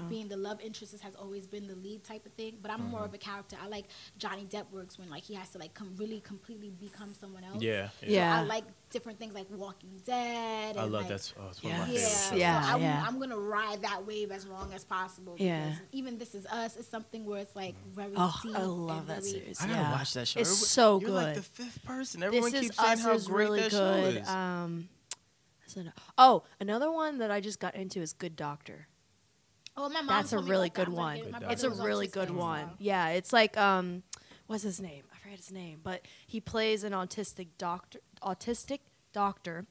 being the love interest has always been the lead type of thing. But I'm more of a character. I like Johnny Depp works when, like, he has to, like, really completely become someone else. Yeah. So I like different things like Walking Dead. I and love like, that. Oh, it's one Yeah, of my favorite shows. Yeah. so I'm gonna ride that wave as long as possible. Yeah. Because even This Is Us is something where it's like very deep. I love and that very, series. I gotta watch that show. It's so You're good. like the 5th person. Everyone This keeps Is saying Us how is great really that good. show is. Oh, another one that I just got into is Good Doctor. Oh, my mom That's a told me really about that. good I'm gonna one. get it. My It's a brother was really autistic, good so- one. Yeah, it's like what's his name? I forget his name, but he plays an autistic doctor,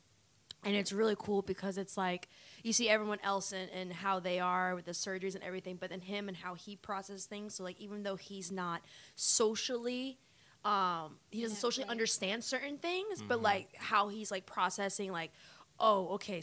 and it's really cool because it's like you see everyone else and how they are with the surgeries and everything, but then him and how he processes things. So like even though he's not socially he doesn't socially understand certain things, but like how he's like processing like, oh, okay,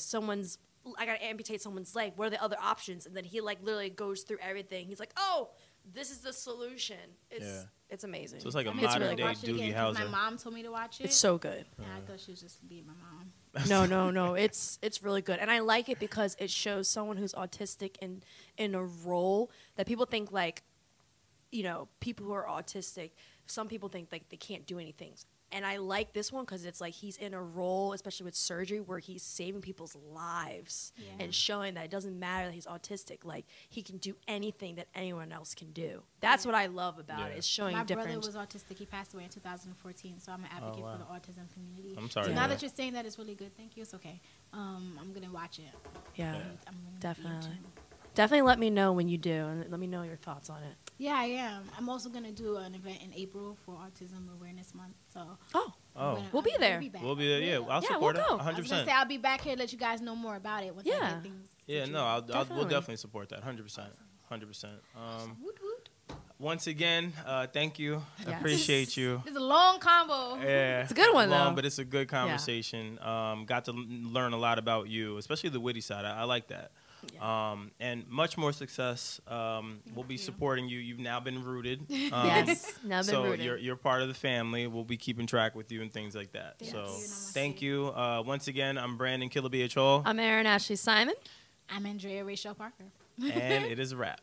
I gotta amputate someone's leg. What are the other options? And then he like literally goes through everything. He's like, oh, this is the solution. It's amazing. So it's like a I need to modern day watch it again Doogie 'cause Howser. My mom told me to watch it. It's so good. And I thought she was just being my mom. No. It's really good, and I like it because it shows someone who's autistic in a role that people think like, you know, people who are autistic. Some people think like they can't do anything. And I like this one because it's like he's in a role, especially with surgery, where he's saving people's lives and showing that it doesn't matter that he's autistic. Like, he can do anything that anyone else can do. That's what I love about it, is showing My different... brother was autistic. He passed away in 2014, so I'm an advocate for the autism community. I'm sorry. So to now hear that you're saying that, it's really good. Thank you. It's okay. I'm going to watch it. Yeah, I'm gonna definitely. Definitely let me know when you do, and let me know your thoughts on it. Yeah, I am. I'm also going to do an event in April for Autism Awareness Month. So We'll be there. We'll be there. Yeah, I'll support it. go. 100%. I was going to say I'll be back here to let you guys know more about it once I get things. Yeah, no, we'll definitely support that. 100%. 100%. Woot woot. Once again, thank you. I Yes. appreciate you. It's a long combo. Yeah, It's a good one, long, though. but it's a good conversation. Got to learn a lot about you, especially the witty side. I like that. Yeah. And much more success. We'll be supporting you. You've now been rooted. Yes, now been so rooted. you're part of the family. We'll be keeping track with you and things like that. So thank you. Once again, I'm Brandon Killabh. I'm Erin Ashley Simon. I'm Andrea-Rachel Parker. And it is a wrap.